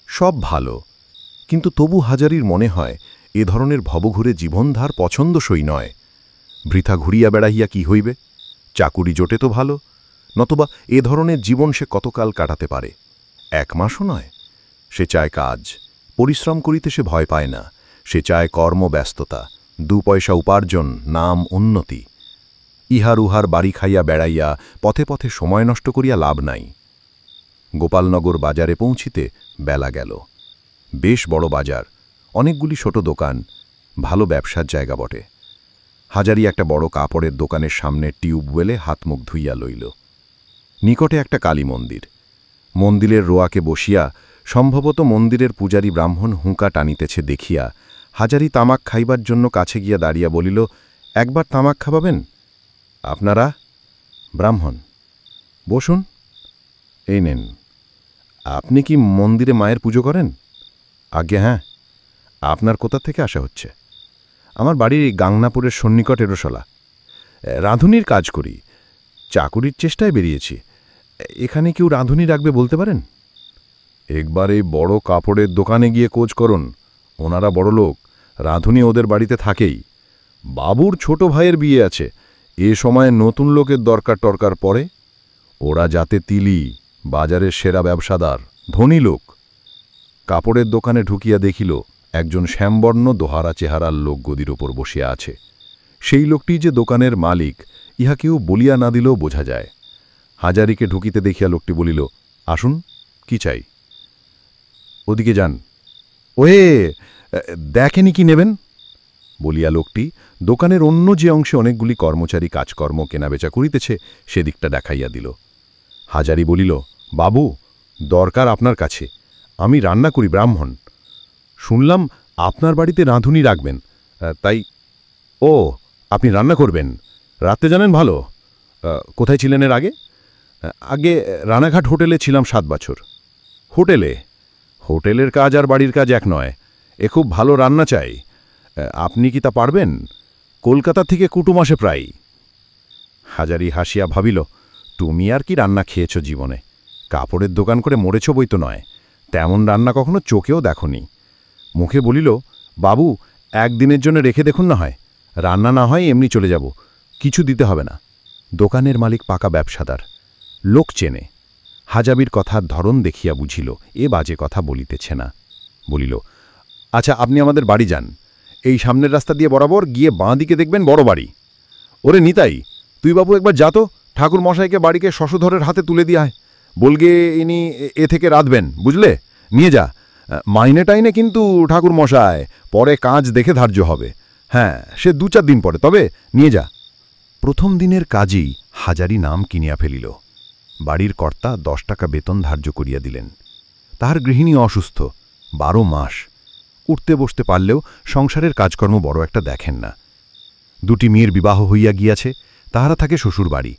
সব ভালো, কিন্তু তবু হাজারির মনে হয় এ ধরনের ভবঘুরে জীবনধার পছন্দসই নয়। বৃথা ঘুরিয়া বেড়াইয়া কি হইবে? চাকুরি জোটে তো ভালো, নতবা এ ধরনের জীবন সে কতকাল কাটাতে পারে? ১ মাসও নয়। সে চায় কাজ, পরিশ্রম করিতে সে ভয় পায় না। সে চায় কর্মব্যস্ততা, ২ পয়সা উপার্জন, নাম, উন্নতি। ইহার উহার বাড়ি খাইয়া বেড়াইয়া পথে পথে সময় নষ্ট করিয়া লাভ নাই। গোপালনগর বাজারে পৌঁছিতে বেলা গেল। বেশ বড় বাজার, অনেকগুলি ছোট দোকান, ভালো ব্যবসার জায়গা বটে। হাজারি একটা বড় কাপড়ের দোকানের সামনে টিউবওয়েলে হাতমুখ ধুইয়া লইল। নিকটে একটা কালী মন্দির। মন্দিরের রোয়াকে বসিয়া সম্ভবত মন্দিরের পূজারী ব্রাহ্মণ হুঁকা টানিতেছে দেখিয়া হাজারি তামাক খাইবার জন্য কাছে গিয়া দাঁড়িয়া বলিল, একবার তামাক খাবাবেন? আপনারা? ব্রাহ্মণ, বসুন, এই নেন। আপনি কি মন্দিরে মায়ের পুজো করেন? আজ্ঞে হ্যাঁ। আপনার কোথা থেকে আসা হচ্ছে? আমার বাড়ি গাংনাপুরের সন্নিকট এরোশলা। রাঁধুনির কাজ করি, চাকুরির চেষ্টায় বেরিয়েছি। এখানে কেউ রাঁধুনি রাখবে বলতে পারেন? একবার এই বড় কাপড়ের দোকানে গিয়ে খোঁজ করুন, ওনারা বড় লোক, রাঁধুনি ওদের বাড়িতে থাকেই। বাবুর ছোট ভাইয়ের বিয়ে আছে, এ সময়ে নতুন লোকের দরকার টরকার পড়ে। ওরা যাতে তিলি, বাজারের সেরা ব্যবসাদার, ধনী লোক। কাপড়ের দোকানে ঢুকিয়া দেখিল একজন শ্যামবর্ণ দোহারা চেহারার লোক গদির ওপর বসিয়া আছে। সেই লোকটি যে দোকানের মালিক ইহা কেউ বলিয়া না দিলেও বোঝা যায়। হাজারিকে ঢুকিতে দেখিয়া লোকটি বলিল, আসুন, কি চাই? ওদিকে যান। ওহে, দেখেনি কি নেবেন বলিয়া লোকটি দোকানের অন্য যে অংশে অনেকগুলি কর্মচারী কাজকর্ম কেনাবেচা করিতেছে সেদিকটা দেখাইয়া দিল। হাজারি বলিল, বাবু, দরকার আপনার কাছে। আমি রান্না করি, ব্রাহ্মণ। শুনলাম আপনার বাড়িতে রাঁধুনি রাখবেন, তাই। ও, আপনি রান্না করবেন? রাতে জানেন ভালো। কোথায় ছিলেন এর আগে? আগে রানাঘাট হোটেলে ছিলাম 7 বছর। হোটেলে? হোটেলের কাজ আর বাড়ির কাজ এক নয়। এ খুব ভালো রান্না চাই। আপনি কি তা পারবেন? কলকাতা থেকে কুটুম আসে প্রায়। হাজারি হাসিয়া ভাবিল, তুমি আর কি রান্না খেয়েছ জীবনে? কাপড়ের দোকান করে মরেছ বই তো নয়, তেমন রান্না কখনো চোখেও দেখনি। মুখে বলিল, বাবু, একদিনের জন্য রেখে দেখুন না হয়। রান্না না হয় এমনি চলে যাব, কিছু দিতে হবে না। দোকানের মালিক পাকা ব্যবসাদার, লোক চেনে। হাজাবির কথার ধরন দেখিয়া বুঝিল এ বাজে কথা বলিতেছে না। বলিল, আচ্ছা, আপনি আমাদের বাড়ি যান। এই সামনের রাস্তা দিয়ে বরাবর গিয়ে বাঁ দিকে দেখবেন বড় বাড়ি। ওরে নিতাই, তুই বাবু একবার যা তো, ঠাকুর মশাইকে বাড়িকে শশধরের হাতে তুলে দিয়ায়। বলগে ইনি এ থেকে রাঁধবেন, বুঝলে? নিয়ে যা। মাইনে টাইনে কিন্তু ঠাকুর মশাই, পরে কাজ দেখে ধার্য হবে। হ্যাঁ, সে 2-4 দিন পরে, তবে নিয়ে যা। প্রথম দিনের কাজেই হাজারি নাম কিনিয়া ফেলিল। বাড়ির কর্তা 10 টাকা বেতন ধার্য করিয়া দিলেন। তাহার গৃহিণী অসুস্থ, 12 মাস। উঠতে বসতে পারলেও সংসারের কাজকর্ম বড় একটা দেখেন না। 2টি মেয়ের বিবাহ হইয়া গিয়াছে, তাহারা থাকে শ্বশুর বাড়ি।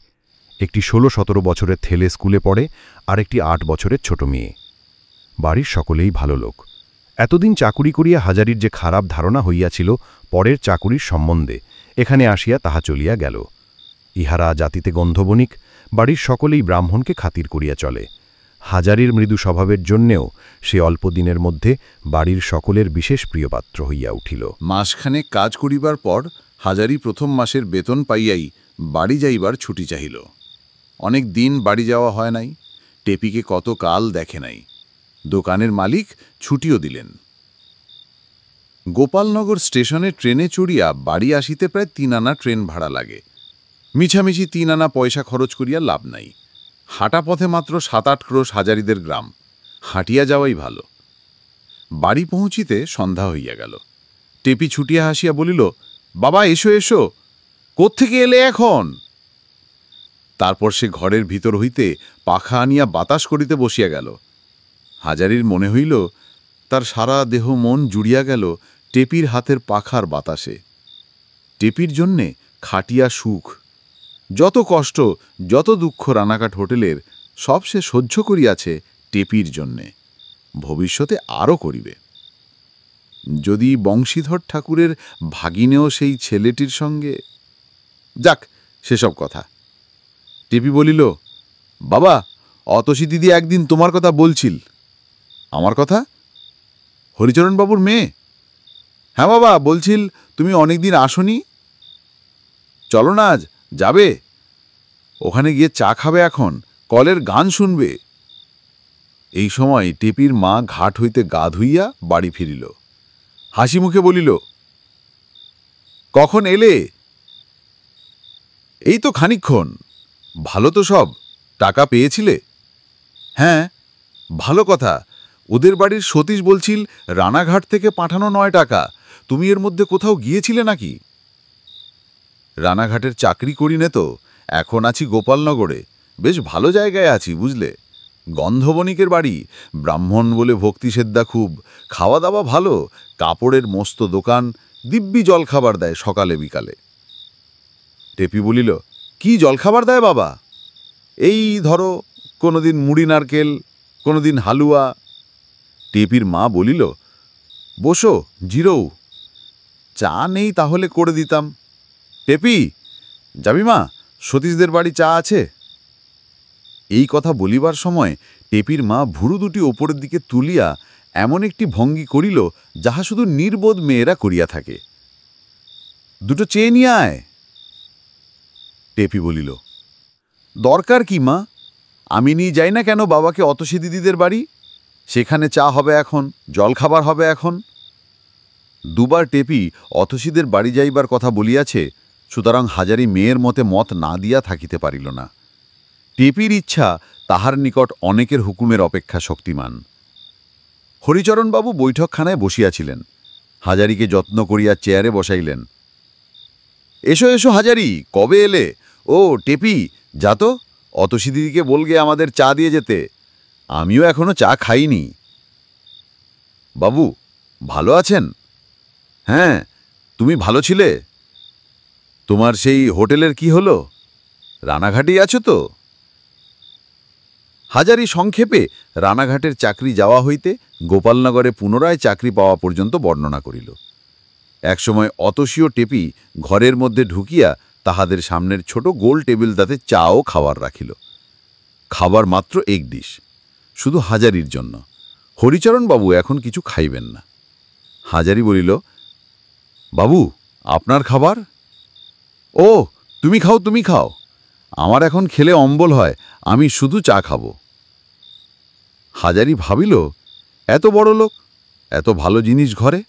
একটি 16-17 বছরের ছেলে স্কুলে পড়ে, আর একটি 8 বছরের ছোট মেয়ে। বাড়ির সকলেই ভালো লোক। এতদিন চাকুরি করিয়া হাজারির যে খারাপ ধারণা হইয়াছিল পরের চাকুরির সম্বন্ধে, এখানে আসিয়া তাহা চলিয়া গেল। ইহারা জাতিতে গন্ধবণিক, বাড়ির সকলেই ব্রাহ্মণকে খাতির করিয়া চলে। হাজারির মৃদু স্বভাবের জন্যেও সে অল্প দিনের মধ্যে বাড়ির সকলের বিশেষ প্রিয়পাত্র হইয়া উঠিল। মাসখানেক কাজ করিবার পর হাজারি প্রথম মাসের বেতন পাইয়াই বাড়ি যাইবার ছুটি চাহিল। অনেক দিন বাড়ি যাওয়া হয় নাই, টেপিকে কত কাল দেখে নাই। দোকানের মালিক ছুটিও দিলেন। গোপালনগর স্টেশনে ট্রেনে চড়িয়া বাড়ি আসিতে প্রায় 3 আনা ট্রেন ভাড়া লাগে। মিছামিছি 3 আনা পয়সা খরচ করিয়া লাভ নাই। হাঁটা পথে মাত্র 7-8 ক্রোশ হাজারিদের গ্রাম, হাঁটিয়া যাওয়াই ভালো। বাড়ি পৌঁছিতে সন্ধ্যা হইয়া গেল। টেপি ছুটিয়া হাসিয়া বলিল, বাবা, এসো এসো, কোত্থেকে এলে এখন? তারপর সে ঘরের ভিতর হইতে পাখা আনিয়া বাতাস করিতে বসিয়া গেল। হাজারির মনে হইল তার সারা দেহ মন জুড়িয়া গেল টেপির হাতের পাখার বাতাসে। টেপির জন্যে খাটিয়া সুখ, যত কষ্ট, যত দুঃখ রানাঘাট হোটেলের, সব সে সহ্য করিয়াছে টেপির জন্যে, ভবিষ্যতে আরও করিবে। যদি বংশীধর ঠাকুরের ভাগিনেও সেই ছেলেটির সঙ্গে, যাক, সেসব কথা। টেপি বলিল, বাবা, অতসী দিদি একদিন তোমার কথা বলছিল। আমার কথা? হরিচরণবাবুর মেয়ে? হ্যাঁ বাবা, বলছিল তুমি অনেকদিন আসনি। চলো না, আজ যাবে? ওখানে গিয়ে চা খাবে, এখন কলের গান শুনবে। এই সময় টেপির মা ঘাট হইতে গা ধুইয়া বাড়ি ফিরিল। হাসি মুখে বলিল, কখন এলে? এই তো খানিকক্ষণ। ভালো তো সব? টাকা পেয়েছিলে? হ্যাঁ, ভালো কথা। ওদের বাড়ির সতীশ বলছিল রানাঘাট থেকে পাঠানো 9 টাকা। তুমি এর মধ্যে কোথাও গিয়েছিলে নাকি? রানাঘাটের চাকরি করি নে তো, এখন আছি গোপালনগরে। বেশ ভালো জায়গায় আছি, বুঝলে। গন্ধবণিকের বাড়ি, ব্রাহ্মণ বলে ভক্তি সেদ্দা খুব, খাওয়া দাওয়া ভালো, কাপড়ের মস্ত দোকান, দিব্যি জলখাবার দেয় সকালে বিকালে। টেপি বলিল, কি জলখাবার দেয় বাবা? এই ধরো, কোনোদিন মুড়ি নারকেল, কোনোদিন হালুয়া। টেপির মা বলিল, বসো, জিরৌ। চা নেই, তাহলে করে দিতাম। টেপি, যাবি মা? সতীশদের বাড়ি চা আছে। এই কথা বলিবার সময় টেপির মা ভুরু দুটি ওপরের দিকে তুলিয়া এমন একটি ভঙ্গি করিল যাহা শুধু নির্বোধ মেয়েরা করিয়া থাকে। দুটো চেয়ে নিয়ে আয়। টেপি বলিল, দরকার কি মা? আমি নিয়ে যাই না কেন বাবাকে অতসী দিদিদের বাড়ি? সেখানে চা হবে এখন, জলখাবার হবে এখন। দুবার টেপি অতসীদের বাড়ি যাইবার কথা বলিয়াছে, সুতরাং হাজারি মেয়ের মতে মত না দিয়া থাকিতে পারিল না। টেপির ইচ্ছা তাহার নিকট অনেকের হুকুমের অপেক্ষা শক্তিমান। হরিচরণবাবু বৈঠকখানায় বসিয়াছিলেন। হাজারিকে যত্ন করিয়া চেয়ারে বসাইলেন। এসো এসো হাজারি, কবে এলে? ও টেপি, যা তো, অতসী দিদিকে বলগে আমাদের চা দিয়ে যেতে। আমিও এখনো চা খাইনি। বাবু ভালো আছেন? হ্যাঁ, তুমি ভালো ছিলে? তোমার সেই হোটেলের কি হলো? রানাঘাটেই আছো তো? হাজারি সংক্ষেপে রানাঘাটের চাকরি যাওয়া হইতে গোপালনগরে পুনরায় চাকরি পাওয়া পর্যন্ত বর্ণনা করিল। একসময় অতসী ও টেপি ঘরের মধ্যে ঢুকিয়া তাহাদের সামনের ছোট গোল টেবিল তাতে চা ও খাবার রাখিল। খাবার মাত্র এক ডিশ, শুধু হাজারির জন্য। হরিচরণবাবু এখন কিছু খাইবেন না। হাজারি বলিল, বাবু আপনার খাবার? ও তুমি খাও, তুমি খাও। আমার এখন খেলে অম্বল হয়, আমি শুধু চা খাব। হাজারি ভাবিল, এত বড় লোক, এত ভালো জিনিস ঘরে,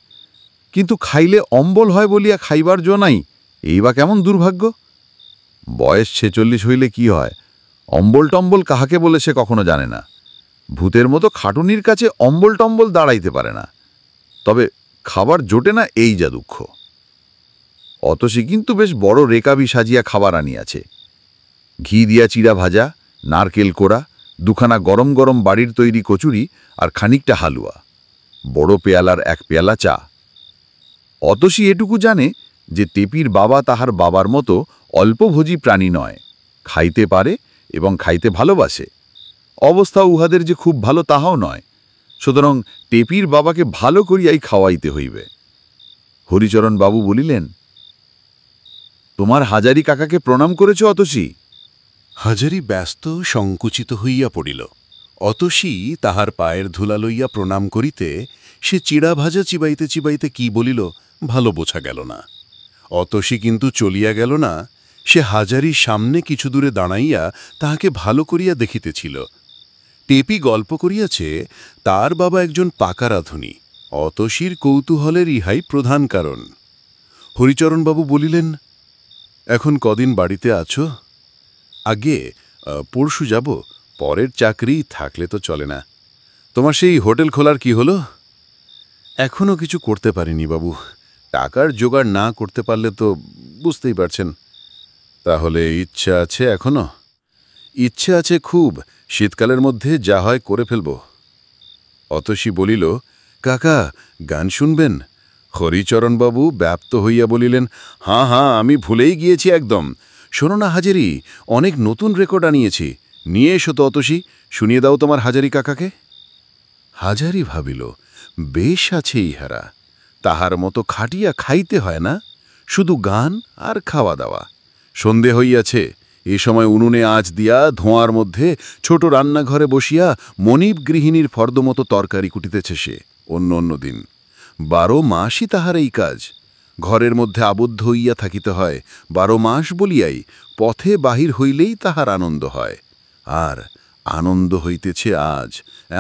কিন্তু খাইলে অম্বল হয় বলিয়া খাইবার জো নাই, এই বা কেমন দুর্ভাগ্য। বয়স 46 হইলে কি হয়, অম্বল টম্বল কাহাকে বলে সে কখনো জানে না। ভূতের মতো খাটুনির কাছে অম্বল টম্বল দাঁড়াইতে পারে না। তবে খাবার জোটে না, এই যা দুঃখ। অতসী কিন্তু বেশ বড় রেকাবি সাজিয়া খাবার আনিয়াছে। ঘি দিয়া চিড়া ভাজা, নারকেল কোড়া, দুখানা গরম গরম বাড়ির তৈরি কচুরি আর খানিকটা হালুয়া, বড় পেয়ালার এক পেয়ালা চা। অতসী এটুকু জানে যে টেপির বাবা তাহার বাবার মতো অল্পভোজী প্রাণী নয়, খাইতে পারে এবং খাইতে ভালোবাসে। অবস্থা উহাদের যে খুব ভালো তাহাও নয়, সুতরাং টেপির বাবাকে ভালো করিয়াই খাওয়াইতে হইবে। হরিচরণবাবু বলিলেন, তোমার হাজারি কাকাকে প্রণাম করেছ অতসী? হাজারি ব্যস্ত সংকুচিত হইয়া পড়িল। অতসী তাহার পায়ের ধুলা লইয়া প্রণাম করিতে সে চিড়া ভাজা চিবাইতে চিবাইতে কি বলিল ভালো বোঝা গেল না। অতসী কিন্তু চলিয়া গেল না, সে হাজারির সামনে কিছু দূরে দাঁড়াইয়া তাহাকে ভালো করিয়া দেখিতেছিল। টেপি গল্প করিয়াছে তার বাবা একজন পাকা রাঁধুনি। অতসীর কৌতূহলের ইহাই প্রধান কারণ। হরিচরণবাবু বলিলেন, এখন কদিন বাড়িতে আছো? আগে পরশু যাব, পরের চাকরি থাকলে তো চলে না। তোমার সেই হোটেল খোলার কি হলো? এখনো কিছু করতে পারিনি বাবু, টাকার জোগাড় না করতে পারলে তো বুঝতেই পারছেন। তাহলে ইচ্ছা আছে এখনো? ইচ্ছে আছে খুব, শীতকালের মধ্যে যা হয় করে ফেলব। অতসী বলিল, কাকা গান শুনবেন? হরিচরণবাবু ব্যাপ্ত হইয়া বলিলেন, হাঁ হাঁ, আমি ভুলেই গিয়েছি একদম। শোনো না হাজারি, অনেক নতুন রেকর্ড আনিয়েছি, নিয়ে এসো তো অতসী, শুনিয়ে দাও তোমার হাজারি কাকাকে। হাজারি ভাবিল, বেশ আছে ইহারা, তাহার মতো খাটিয়া খাইতে হয় না, শুধু গান আর খাওয়া দাওয়া। সন্ধে হইয়াছে, এ সময় উনুনে আঁচ দিয়া ধোঁয়ার মধ্যে ছোট রান্নাঘরে বসিয়া মনিব গৃহিণীর ফর্দমতো তরকারি কুটিতেছে সে। অন্য অন্য দিন 12 মাসই তাহার এই কাজ। ঘরের মধ্যে আবদ্ধ হইয়া থাকিতে হয় 12 মাস বলিয়াই, পথে বাহির হইলেই তাহার আনন্দ হয়। আর আনন্দ হইতেছে আজ।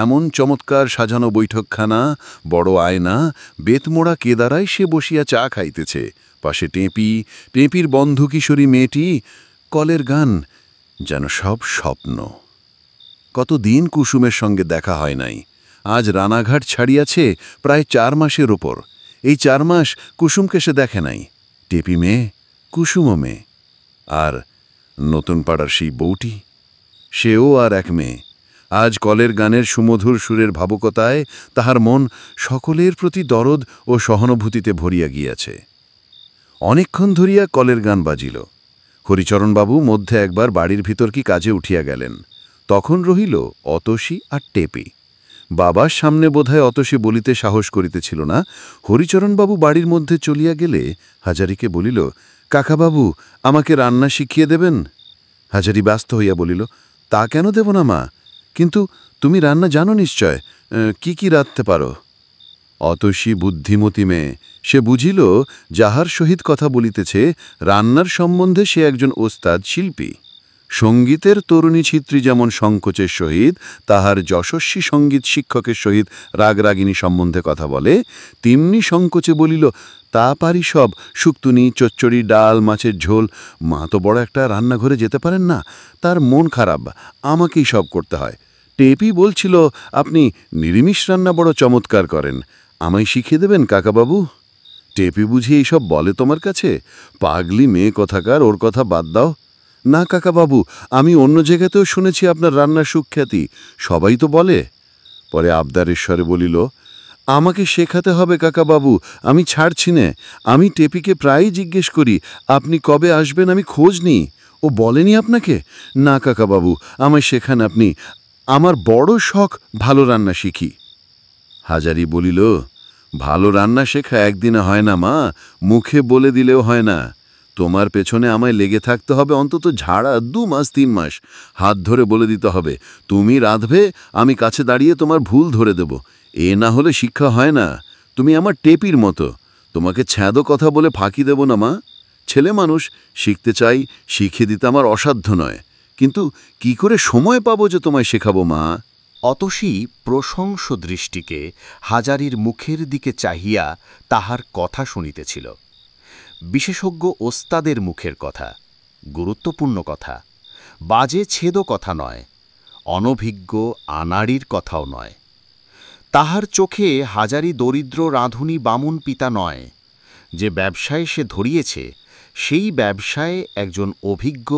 এমন চমৎকার সাজানো বৈঠকখানা, বড় আয়না, বেতমোড়া কেদারায় সে বসিয়া চা খাইতেছে। পাশে টেপি, টেপির বন্ধু কিশোরী মেয়েটি, কলের গান, যেন সব স্বপ্ন। কতদিন কুসুমের সঙ্গে দেখা হয় নাই। আজ রানাঘাট ছাড়িয়াছে প্রায় 4 মাসের ওপর। এই 4 মাস কুসুমকে সে দেখে নাই। টেপি মেয়ে, কুসুমও মেয়ে। আর নতুন পাড়ার সেই বউটি, সেও আর এক মেয়ে। আজ কলের গানের সুমধুর সুরের ভাবুকতায় তাহার মন সকলের প্রতি দরদ ও সহানুভূতিতে ভরিয়া গিয়াছে। অনেকক্ষণ ধরিয়া কলের গান বাজিল। হরিচরণবাবু মধ্যে একবার বাড়ির ভিতর কি কাজে উঠিয়া গেলেন। তখন রহিল অতসী আর টেপি। বাবার সামনে বোধহয় অতসী বলিতে সাহস করিতেছিল না। হরিচরণবাবু বাড়ির মধ্যে চলিয়া গেলে হাজারিকে বলিল, কাকাবাবু আমাকে রান্না শিখিয়ে দেবেন? হাজারি ব্যস্ত হইয়া বলিল, তা কেন দেব না মা? কিন্তু তুমি রান্না জানো নিশ্চয়, কি রাঁধতে পারো? অতসী বুদ্ধিমতী মেয়ে, সে বুঝিল যাহার সহিত কথা বলিতেছে রান্নার সম্বন্ধে সে একজন ওস্তাদ শিল্পী। সঙ্গীতের তরুণী ছিত্রী যেমন সংকোচের সহিত তাহার যশস্বী সঙ্গীত শিক্ষকের সহিত রাগরাগিনী সম্বন্ধে কথা বলে, তেমনি সংকোচে বলিল, তা পারি সব, শুক্তুনি, চচ্চড়ি, ডাল, মাছের ঝোল। মা তো বড় একটা রান্নাঘরে যেতে পারেন না, তার মন খারাপ, আমাকেই সব করতে হয়। টেপি বলছিল আপনি নিরামিষ রান্না বড় চমৎকার করেন, আমায় শিখিয়ে দেবেন কাকাবাবু? টেপি বুঝি এইসব বলে তোমার কাছে? পাগলি মেয়ে কথাকার, ওর কথা বাদ দাও। না কাকাবাবু, আমি অন্য জায়গাতেও শুনেছি আপনার রান্নার সুখ্যাতি, সবাই তো বলে। পরে আবদারেশ্বরে বলিল, আমাকে শেখাতে হবে কাকাবাবু, আমি ছাড়ছি নে। আমি টেপিকে প্রায়ই জিজ্ঞেস করি আপনি কবে আসবেন, আমি খোঁজ নিই। ও বলেনি আপনাকে? না কাকাবাবু, আমায় শেখান আপনি, আমার বড় শখ ভালো রান্না শিখি। হাজারি বলিল, ভালো রান্না শেখা একদিনে হয় না মা, মুখে বলে দিলেও হয় না। তোমার পেছনে আমায় লেগে থাকতে হবে অন্তত ঝাড়া 2 মাস 3 মাস, হাত ধরে বলে দিতে হবে তুমি রাঁধবে, আমি কাছে দাঁড়িয়ে তোমার ভুল ধরে দেব। এ না হলে শিক্ষা হয় না। তুমি আমার টেপির মতো, তোমাকে ছ্যাঁদো কথা বলে ফাঁকি দেব না মা। ছেলে মানুষ, শিখতে চাই, শিখিয়ে দিতে আমার অসাধ্য নয়, কিন্তু কি করে সময় পাবো যে তোমায় শেখাবো মা? অতসী প্রশংস দৃষ্টিকে হাজারির মুখের দিকে চাহিয়া তাহার কথা শুনিতেছিল। বিশেষজ্ঞ ওস্তাদের মুখের কথা, গুরুত্বপূর্ণ কথা, বাজে ছেদো কথা নয়, অনভিজ্ঞ আনাড়ির কথাও নয়। তাহার চোখে হাজারি দরিদ্র রাঁধুনি বামুন পিতা নয়। যে ব্যবসায় সে ধরিয়েছে, সেই ব্যবসায় একজন অভিজ্ঞ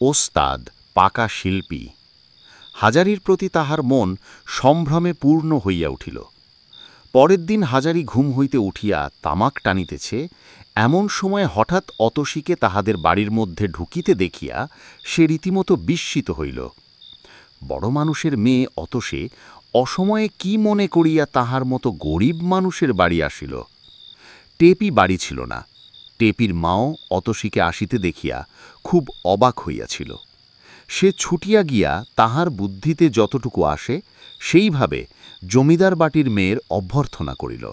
ওস্তাদ, পাকা শিল্পী। হাজারির প্রতি তাহার মন সম্ভ্রমে পূর্ণ হইয়া উঠিল। পরের দিন হাজারি ঘুম হইতে উঠিয়া তামাক টানিতেছে, এমন সময় হঠাৎ অতসীকে তাহাদের বাড়ির মধ্যে ঢুকিতে দেখিয়া সে রীতিমতো বিস্মিত হইল। বড় মানুষের মেয়ে অতসী অসময়ে কি মনে করিয়া তাহার মতো গরিব মানুষের বাড়ি আসিল? টেপি বাড়ি ছিল না। টেপির মাও অতসীকে আসিতে দেখিয়া খুব অবাক হইয়াছিল। সে ছুটিয়া গিয়া তাহার বুদ্ধিতে যতটুকু আসে সেইভাবে জমিদার বাটির মেয়ের অভ্যর্থনা করিল।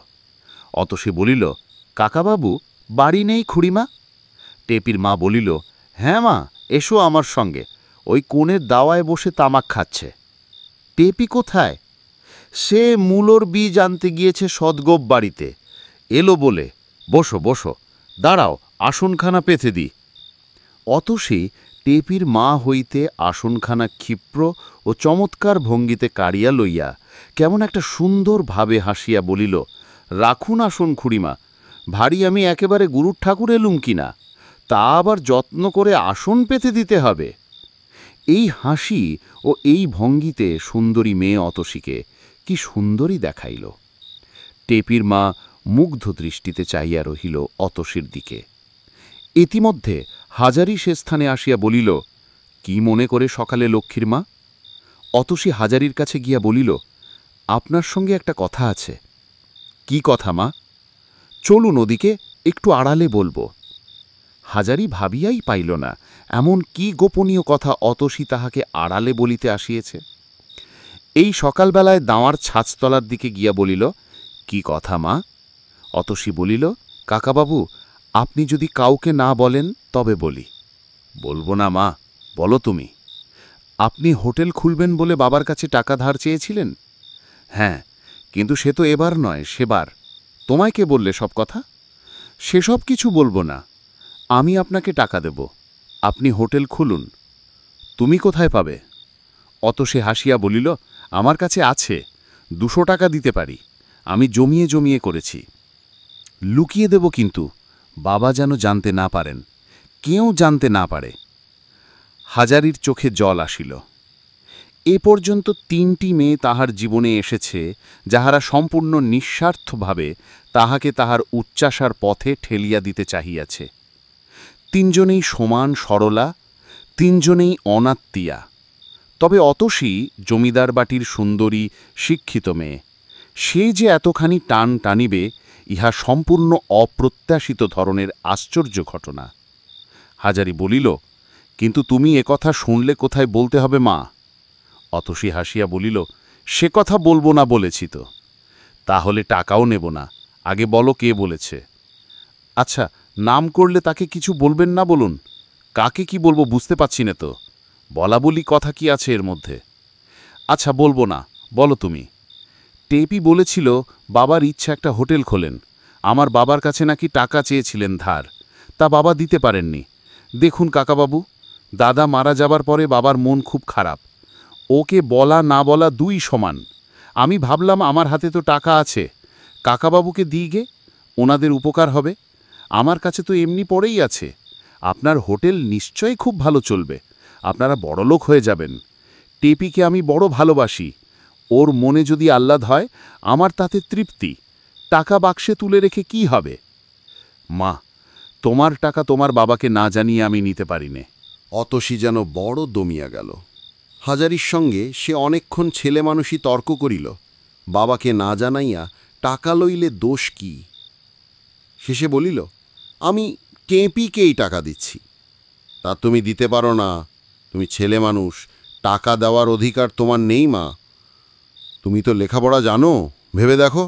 অতসী বলিল, কাকাবাবু, বাড়ি নেই খুড়িমা? টেপির মা বলিল, হ্যাঁ মা, এসো আমার সঙ্গে, ওই কোণের দাওয়ায় বসে তামাক খাচ্ছে। টেপি কোথায়? সে মূলোর বীজ আনতে গিয়েছে সদগোপ বাড়িতে, এলো বলে। বসো বসো, দাঁড়াও, আসনখানা পেতে দি। অতসী টেপির মা হইতে আসনখানা ক্ষিপ্র ও চমৎকার ভঙ্গিতে কাড়িয়া লইয়া কেমন একটা সুন্দর ভাবে হাসিয়া বলিল, রাখুন আসন খুড়িমা, ভারী আমি একেবারে গুরুর ঠাকুর এলুম কিনা, তা আবার যত্ন করে আসন পেতে দিতে হবে। এই হাসি ও এই ভঙ্গিতে সুন্দরী মেয়ে অতসীকে কি সুন্দরী দেখাইল। টেপির মা মুগ্ধ দৃষ্টিতে চাইয়া রহিল অতসীর দিকে। ইতিমধ্যে হাজারি সে স্থানে আসিয়া বলিল, কি মনে করে সকালে লক্ষ্মীর মা? অতসী হাজারির কাছে গিয়া বলিল, আপনার সঙ্গে একটা কথা আছে। কি কথা মা? চলুন ওদিকে, একটু আড়ালে বলবো। হাজারি ভাবিয়াই পাইল না এমন কি গোপনীয় কথা অতসী তাহাকে আড়ালে বলিতে আসিয়েছে। এই সকালবেলায় দাওয়ার ছাঁচতলার দিকে গিয়া বলিল, কি কথা মা? অতসী বলিল, কাকাবাবু, আপনি যদি কাউকে না বলেন তবে বলি। বলবো না মা, বলো তুমি। আপনি হোটেল খুলবেন বলে বাবার কাছে টাকা ধার চেয়েছিলেন? হ্যাঁ, কিন্তু সে তো এবার নয়, সেবার। তোমায় কে বললে সব কথা? সেসব কিছু বলবো না, আমি আপনাকে টাকা দেব, আপনি হোটেল খুলুন। তুমি কোথায় পাবে? অতসী হাসিয়া বলিল, আমার কাছে আছে, 200 টাকা দিতে পারি, আমি জমিয়ে জমিয়ে করেছি। লুকিয়ে দেব কিন্তু, বাবা যেন জানতে না পারেন, কেউ জানতে না পারে। হাজারির চোখে জল আসিল। এ পর্যন্ত 3টি মেয়ে তাহার জীবনে এসেছে, যাহারা সম্পূর্ণ নিঃস্বার্থভাবে তাহাকে তাহার উচ্চাসার পথে ঠেলিয়া দিতে চাহিয়াছে। 3 জনেই সমান সরলা, 3 জনেই অনাত্মীয়া। তবে অতসী জমিদার বাটির সুন্দরী শিক্ষিত মেয়ে, সে যে এতখানি টান টানিবে, ইহা সম্পূর্ণ অপ্রত্যাশিত ধরনের আশ্চর্য ঘটনা। হাজারি বলিল, কিন্তু তুমি একথা শুনলে কোথায় বলতে হবে মা? অতসী হাসিয়া বলিল, সে কথা বলবো না বলেছি তো। তাহলে টাকাও নেব না, আগে বলো কে বলেছে। আচ্ছা, নাম করলে তাকে কিছু বলবেন না বলুন। কাকে কি বলবো বুঝতে পারছি না তো, বলা বলি কথা কি আছে এর মধ্যে? আচ্ছা বলবো না, বলো তুমি। টেপি বলেছিল বাবার ইচ্ছা একটা হোটেল খোলেন। আমার বাবার কাছে নাকি টাকা চেয়েছিলেন ধার, তা বাবা দিতে পারেননি। দেখুন কাকাবাবু, দাদা মারা যাবার পরে বাবার মন খুব খারাপ। ওকে বলা না বলা দুই সমান। আমি ভাবলাম আমার হাতে তো টাকা আছে, কাকাবাবুকে দিইগে, ওনাদের উপকার হবে। আমার কাছে তো এমনি পড়েই আছে। আপনার হোটেল নিশ্চয়ই খুব ভালো চলবে, আপনারা বড়লোক হয়ে যাবেন। টেপিকে আমি বড় ভালোবাসি, ওর মনে যদি আহ্লাদ হয় আমার তাতে তৃপ্তি। টাকা বাক্সে তুলে রেখে কি হবে? মা, তোমার টাকা তোমার বাবাকে না জানিয়ে আমি নিতে পারিনে। অতসী যেন বড় দমিয়া গেল। হাজারির সঙ্গে সে অনেকক্ষণ ছেলে মানুষই তর্ক করিল, বাবাকে না জানাইয়া টাকা লইলে দোষ কি। শেষে বলিল, আমি টেপিকেই টাকা দিচ্ছি। তা তুমি দিতে পারো না, তুমি ছেলে মানুষ, টাকা দেওয়ার অধিকার তোমার নেই মা। তুমি তো লেখাপড়া জানো, ভেবে দেখো।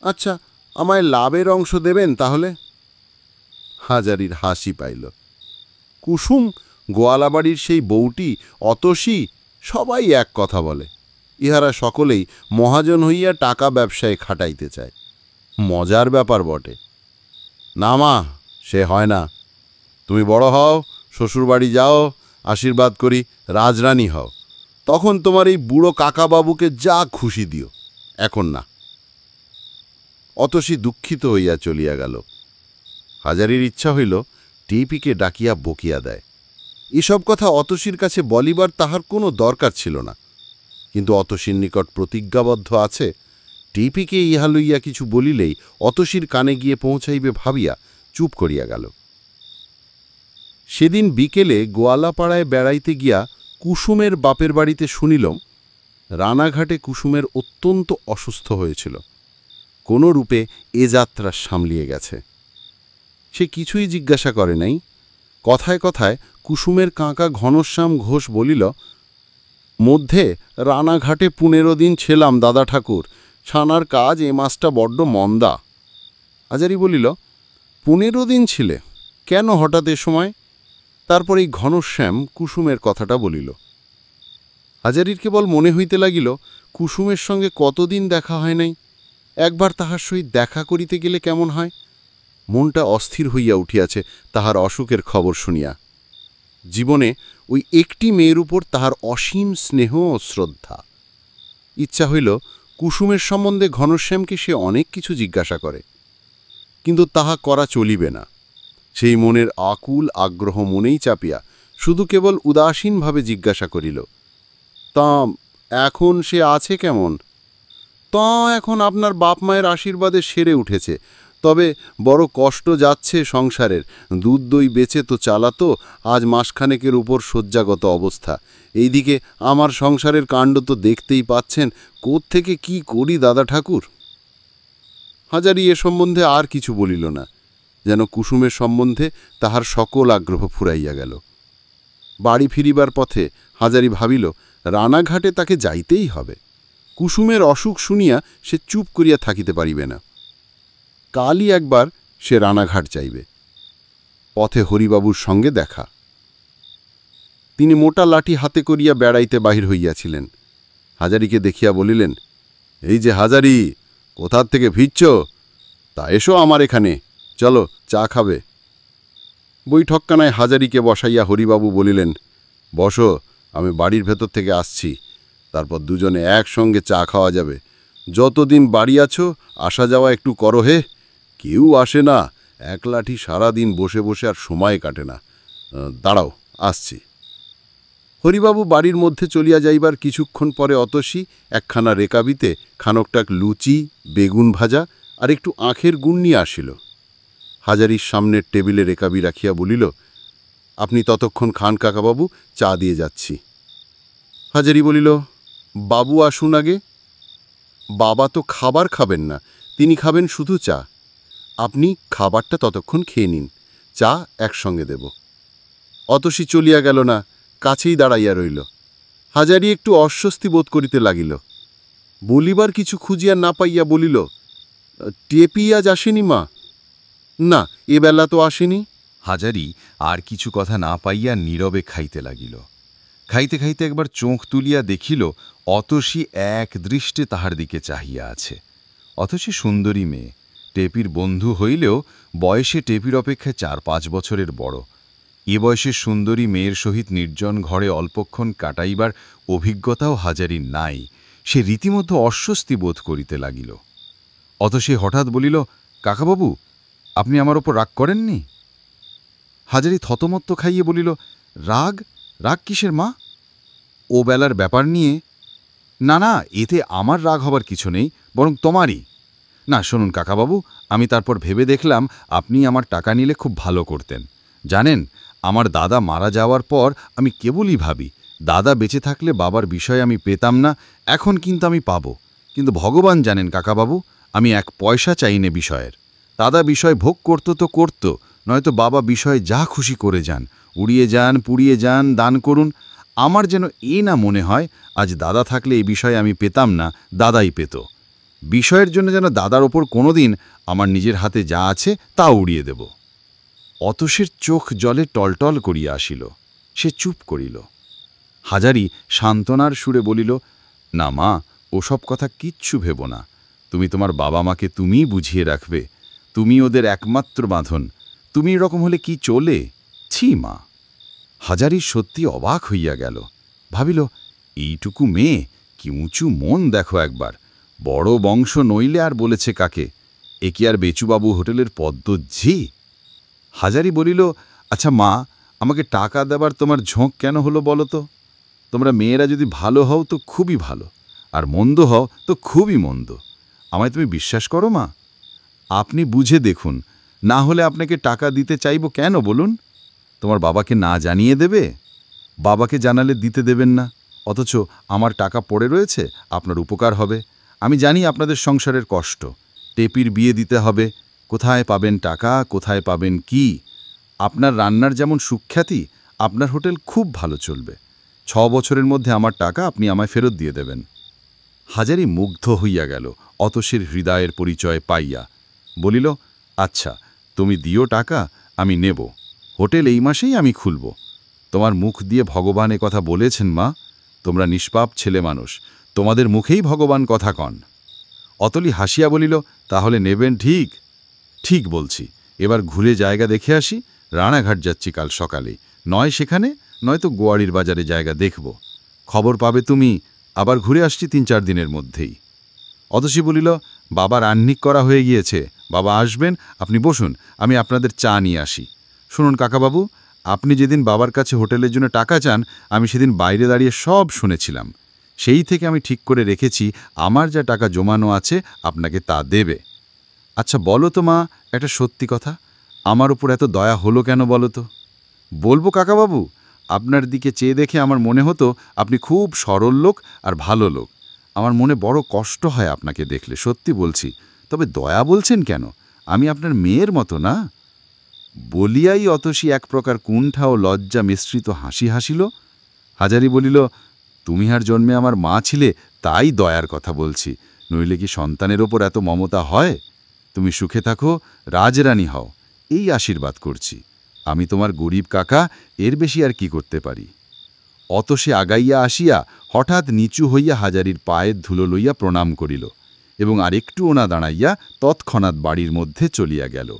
আচ্ছা, আমায় লাভের অংশ দেবেন তাহলে? হাজারির হাসি পাইল। কুসুম, গোয়ালাবাড়ির সেই বউটি, অতসী, সবাই এক কথা বলে। ইহারা সকলেই মহাজন হইয়া টাকা ব্যবসায় খাটাইতে চায়। মজার ব্যাপার বটে। না মা, সে হয় না। তুমি বড় হও, শ্বশুরবাড়ি যাও, আশীর্বাদ করি রাজরানী হও, তখন তোমার এই বুড়ো কাকাবাবুকে যা খুশি দিও, এখন না। অতসী দুঃখিত হইয়া চলিয়া গেল। হাজারির ইচ্ছা হইল টিপিকে ডাকিয়া বকিয়া দেয়। এসব কথা অতসীর কাছে বলিবার তাহার কোনো দরকার ছিল না, কিন্তু অতসীর নিকট প্রতিজ্ঞাবদ্ধ আছে, টিপিকে ইহা লইয়া কিছু বলিলেই অতসীর কানে গিয়ে পৌঁছাইবে ভাবিয়া চুপ করিয়া গেল। সেদিন বিকেলে গোয়ালাপাড়ায় বেড়াইতে গিয়া কুসুমের বাপের বাড়িতে শুনিলাম রানাঘাটে কুসুমের অত্যন্ত অসুস্থ হয়েছিল। কোনো রূপে এ যাত্রা সামলিয়ে গেছে। সে কিছুই জিজ্ঞাসা করে নাই। কথায় কথায় কুসুমের কাকা ঘনশ্যাম ঘোষ বলিল, মধ্যে রানাঘাটে 15 দিন ছিলাম দাদা ঠাকুর, ছানার কাজ এ মাসটা বড্ড মন্দা। হাজারি বলিল, 15 দিন ছিলে, কেন হঠাৎ এ সময়? তারপর এই ঘনশ্যাম কুসুমের কথাটা বলিল। হাজারির কেবল মনে হইতে লাগিল, কুসুমের সঙ্গে কতদিন দেখা হয় নাই, একবার তাহার সহিত দেখা করিতে গেলে কেমন হয়। মনটা অস্থির হইয়া উঠিয়াছে তাহার অসুখের খবর শুনিয়া। জীবনে ওই একটি মেয়ের উপর তাহার অসীম স্নেহ ও শ্রদ্ধা। ইচ্ছা হইল কুসুমের সম্বন্ধে ঘনশ্যামকে সে অনেক কিছু জিজ্ঞাসা করে, কিন্তু তাহা করা চলিবে না। সেই মনের আকুল আগ্রহ মনেই চাপিয়া শুধু কেবল উদাসীনভাবে জিজ্ঞাসা করিল, তা এখন সে আছে কেমন? তা এখন আপনার বাপ মায়ের আশীর্বাদে সেরে উঠেছে, তবে বড় কষ্ট যাচ্ছে সংসারের। দুধ দই বেচে তো চালাতো, আজ মাসখানেকের উপর শয্যাগত অবস্থা। এইদিকে আমার সংসারের কাণ্ড তো দেখতেই পাচ্ছেন, কোত্থেকে কি করি দাদা ঠাকুর। হাজারি এ সম্বন্ধে আর কিছু বলিল না, যেন কুসুমের সম্বন্ধে তাহার সকল আগ্রহ ফুরাইয়া গেল। বাড়ি ফিরিবার পথে হাজারি ভাবিল, রানাঘাটে তাকে যাইতেই হবে। কুসুমের অসুখ শুনিয়া সে চুপ করিয়া থাকিতে পারিবে না। কালই একবার সে রানাঘাট যাইবে। পথে হরিবাবুর সঙ্গে দেখা। তিনি মোটা লাঠি হাতে করিয়া বেড়াইতে বাহির হইয়াছিলেন। হাজারিকে দেখিয়া বলিলেন, এই যে হাজারি, কোথার থেকে ফিরছ? তা এসো আমার এখানে, চলো চা খাবে। বৈঠকখানায় হাজারিকে বসাইয়া হরিবাবু বলিলেন, বসো, আমি বাড়ির ভেতর থেকে আসছি, তারপর দুজনে একসঙ্গে চা খাওয়া যাবে। যতদিন বাড়ি আছো আসা যাওয়া একটু করো হে, কেউ আসে না, এক লাঠি সারাদিন বসে বসে আর সময় কাটে না। দাঁড়াও, আসছি। হরিবাবু বাড়ির মধ্যে চলিয়া যাইবার কিছুক্ষণ পরে অতসী একখানা রেকাবিতে খানকটাক লুচি, বেগুন ভাজা আর একটু আখের গুড় নিয়ে আসিল। হাজারির সামনের টেবিলে রেকাবি রাখিয়া বলিল, আপনি ততক্ষণ খান কাকাবাবু, চা দিয়ে যাচ্ছি। হাজারি বলিল, বাবু আসুন আগে। বাবা তো খাবার খাবেন না, তিনি খাবেন শুধু চা। আপনি খাবারটা ততক্ষণ খেয়ে নিন, চা একসঙ্গে দেব। অতসী চলিয়া গেল না, কাছেই দাঁড়াইয়া রইল। হাজারি একটু অস্বস্তি বোধ করিতে লাগিল। বলিবার কিছু খুঁজিয়া না পাইয়া বলিল, টেপি আজ আসেনি মা? না, এবেলা তো আসেনি। হাজারি আর কিছু কথা না পাইয়া নীরবে খাইতে লাগিল। খাইতে খাইতে একবার চোখ তুলিয়া দেখিল অতসী এক দৃষ্টে তাহার দিকে চাহিয়া আছে। অতসী সুন্দরী মেয়ে, টেপির বন্ধু হইলেও বয়সে টেপির অপেক্ষায় 4-5 বছরের বড়। এ বয়সের সুন্দরী মেয়ের সহিত নির্জন ঘরে অল্পক্ষণ কাটাইবার অভিজ্ঞতাও হাজারির নাই। সে রীতিমতো অস্বস্তি বোধ করিতে লাগিল। অতসী হঠাৎ বলিল, কাকাবাবু, আপনি আমার ওপর রাগ করেননি? হাজারি থতমত্ত খাইয়ে বলিল, রাগ? রাগ কিসের মা? ও বেলার ব্যাপার নিয়ে? না না, এতে আমার রাগ হবার কিছু নেই, বরং তোমারই। না শুনুন কাকাবাবু, আমি তারপর ভেবে দেখলাম আপনি আমার টাকা নিলে খুব ভালো করতেন। জানেন, আমার দাদা মারা যাওয়ার পর আমি কেবলই ভাবি দাদা বেঁচে থাকলে বাবার বিষয় আমি পেতাম না, এখন কিন্তু আমি পাব। কিন্তু ভগবান জানেন কাকাবাবু, আমি 1 পয়সা চাইনে বিষয়ের। দাদা বিষয় ভোগ করত তো করত, নয়তো বাবা বিষয়ে যা খুশি করে যান, উড়িয়ে যান, পুড়িয়ে যান, দান করুন। আমার যেন না মনে হয় আজ দাদা থাকলে এই বিষয়ে আমি পেতাম না, দাদাই পেত। বিষয়ের জন্য যেন দাদার ওপর কোনোদিন আমার নিজের হাতে যা আছে তা উড়িয়ে দেব। অতসীর চোখ জলে টলটল করিয়া আসিল। সে চুপ করিল। হাজারি সান্ত্বনার সুরে বলিল, না মা, ওসব কথা কিচ্ছু ভেব না। তুমি তোমার বাবা মাকে তুমিই বুঝিয়ে রাখবে। তুমি ওদের একমাত্র বাঁধন। তুমি এরকম হলে কি চলে? ছি মা। হাজারি সত্যি অবাক হইয়া গেল। ভাবিল, এইটুকু মেয়ে, কি উঁচু মন দেখো একবার। বড় বংশ নইলে আর বলেছে কাকে? এ কি আর বেচুবাবু হোটেলের পদ্মজি? হাজারি বলিল, আচ্ছা মা, আমাকে টাকা দেবার তোমার ঝোঁক কেন হলো বলো তো? তোমরা মেয়েরা যদি ভালো হও তো খুবই ভালো, আর মন্দ হও তো খুবই মন্দ। আমায় তুমি বিশ্বাস করো মা? আপনি বুঝে দেখুন, না হলে আপনাকে টাকা দিতে চাইব কেন বলুন? তোমার বাবাকে না জানিয়ে দেবে? বাবাকে জানালে দিতে দেবেন না, অথচ আমার টাকা পড়ে রয়েছে, আপনার উপকার হবে। আমি জানি আপনাদের সংসারের কষ্ট। টেপির বিয়ে দিতে হবে, কোথায় পাবেন টাকা, কোথায় পাবেন কি? আপনার রান্নার যেমন সুখ্যাতি, আপনার হোটেল খুব ভালো চলবে। 6 বছরের মধ্যে আমার টাকা আপনি আমায় ফেরত দিয়ে দেবেন। হাজারি মুগ্ধ হইয়া গেল অতসীর হৃদয়ের পরিচয় পাইয়া। বলিল, আচ্ছা, তুমি দিও টাকা, আমি নেব। হোটেল এই মাসেই আমি খুলব। তোমার মুখ দিয়ে ভগবান এ কথা বলেছেন মা। তোমরা নিষ্পাপ ছেলে মানুষ, তোমাদের মুখেই ভগবান কথা কন। অতলি হাসিয়া বলিল, তাহলে নেবেন? ঠিক ঠিক বলছি। এবার ঘুরে জায়গা দেখে আসি। রানাঘাট যাচ্ছি কাল সকালে, নয় সেখানে, নয়তো গোয়াড়ির বাজারে জায়গা দেখব। খবর পাবে তুমি। আবার ঘুরে আসছি 3-4 দিনের মধ্যেই। অতসী বলিল, বাবার আহ্নিক করা হয়ে গিয়েছে, বাবা আসবেন, আপনি বসুন, আমি আপনাদের চা নিয়ে আসি। শুনুন কাকাবাবু, আপনি যেদিন বাবার কাছে হোটেলের জন্য টাকা চান, আমি সেদিন বাইরে দাঁড়িয়ে সব শুনেছিলাম। সেই থেকে আমি ঠিক করে রেখেছি আমার যা টাকা জমানো আছে আপনাকে তা দেবে। আচ্ছা বলো তো মা, একটা সত্যি কথা, আমার উপর এত দয়া হলো কেন বলো তো? বলবো কাকাবাবু, আপনার দিকে চেয়ে দেখে আমার মনে হতো আপনি খুব সরল লোক আর ভালো লোক। আমার মনে বড় কষ্ট হয় আপনাকে দেখলে, সত্যি বলছি। তবে দয়া বলছেন কেন? আমি আপনার মেয়ের মতো না? বলিয়াই অতসী এক প্রকার কুণ্ঠা ও লজ্জা মিশ্রিত হাসি হাসিল। হাজারি বলিল, তুমি আর জন্মে আমার মা ছিলে, তাই দয়ার কথা বলছি, নইলে কি সন্তানের ওপর এত মমতা হয়? তুমি সুখে থাকো, রাজরানী হও, এই আশীর্বাদ করছি। আমি তোমার গরিব কাকা, এর বেশি আর কি করতে পারি? অতসী আগাইয়া আসিয়া হঠাৎ নিচু হইয়া হাজারির পায়ের ধুলো লইয়া প্রণাম করিল এবং আরেকটুও না দাঁড়াইয়া তৎক্ষণাৎ বাড়ির মধ্যে চলিয়া গেল।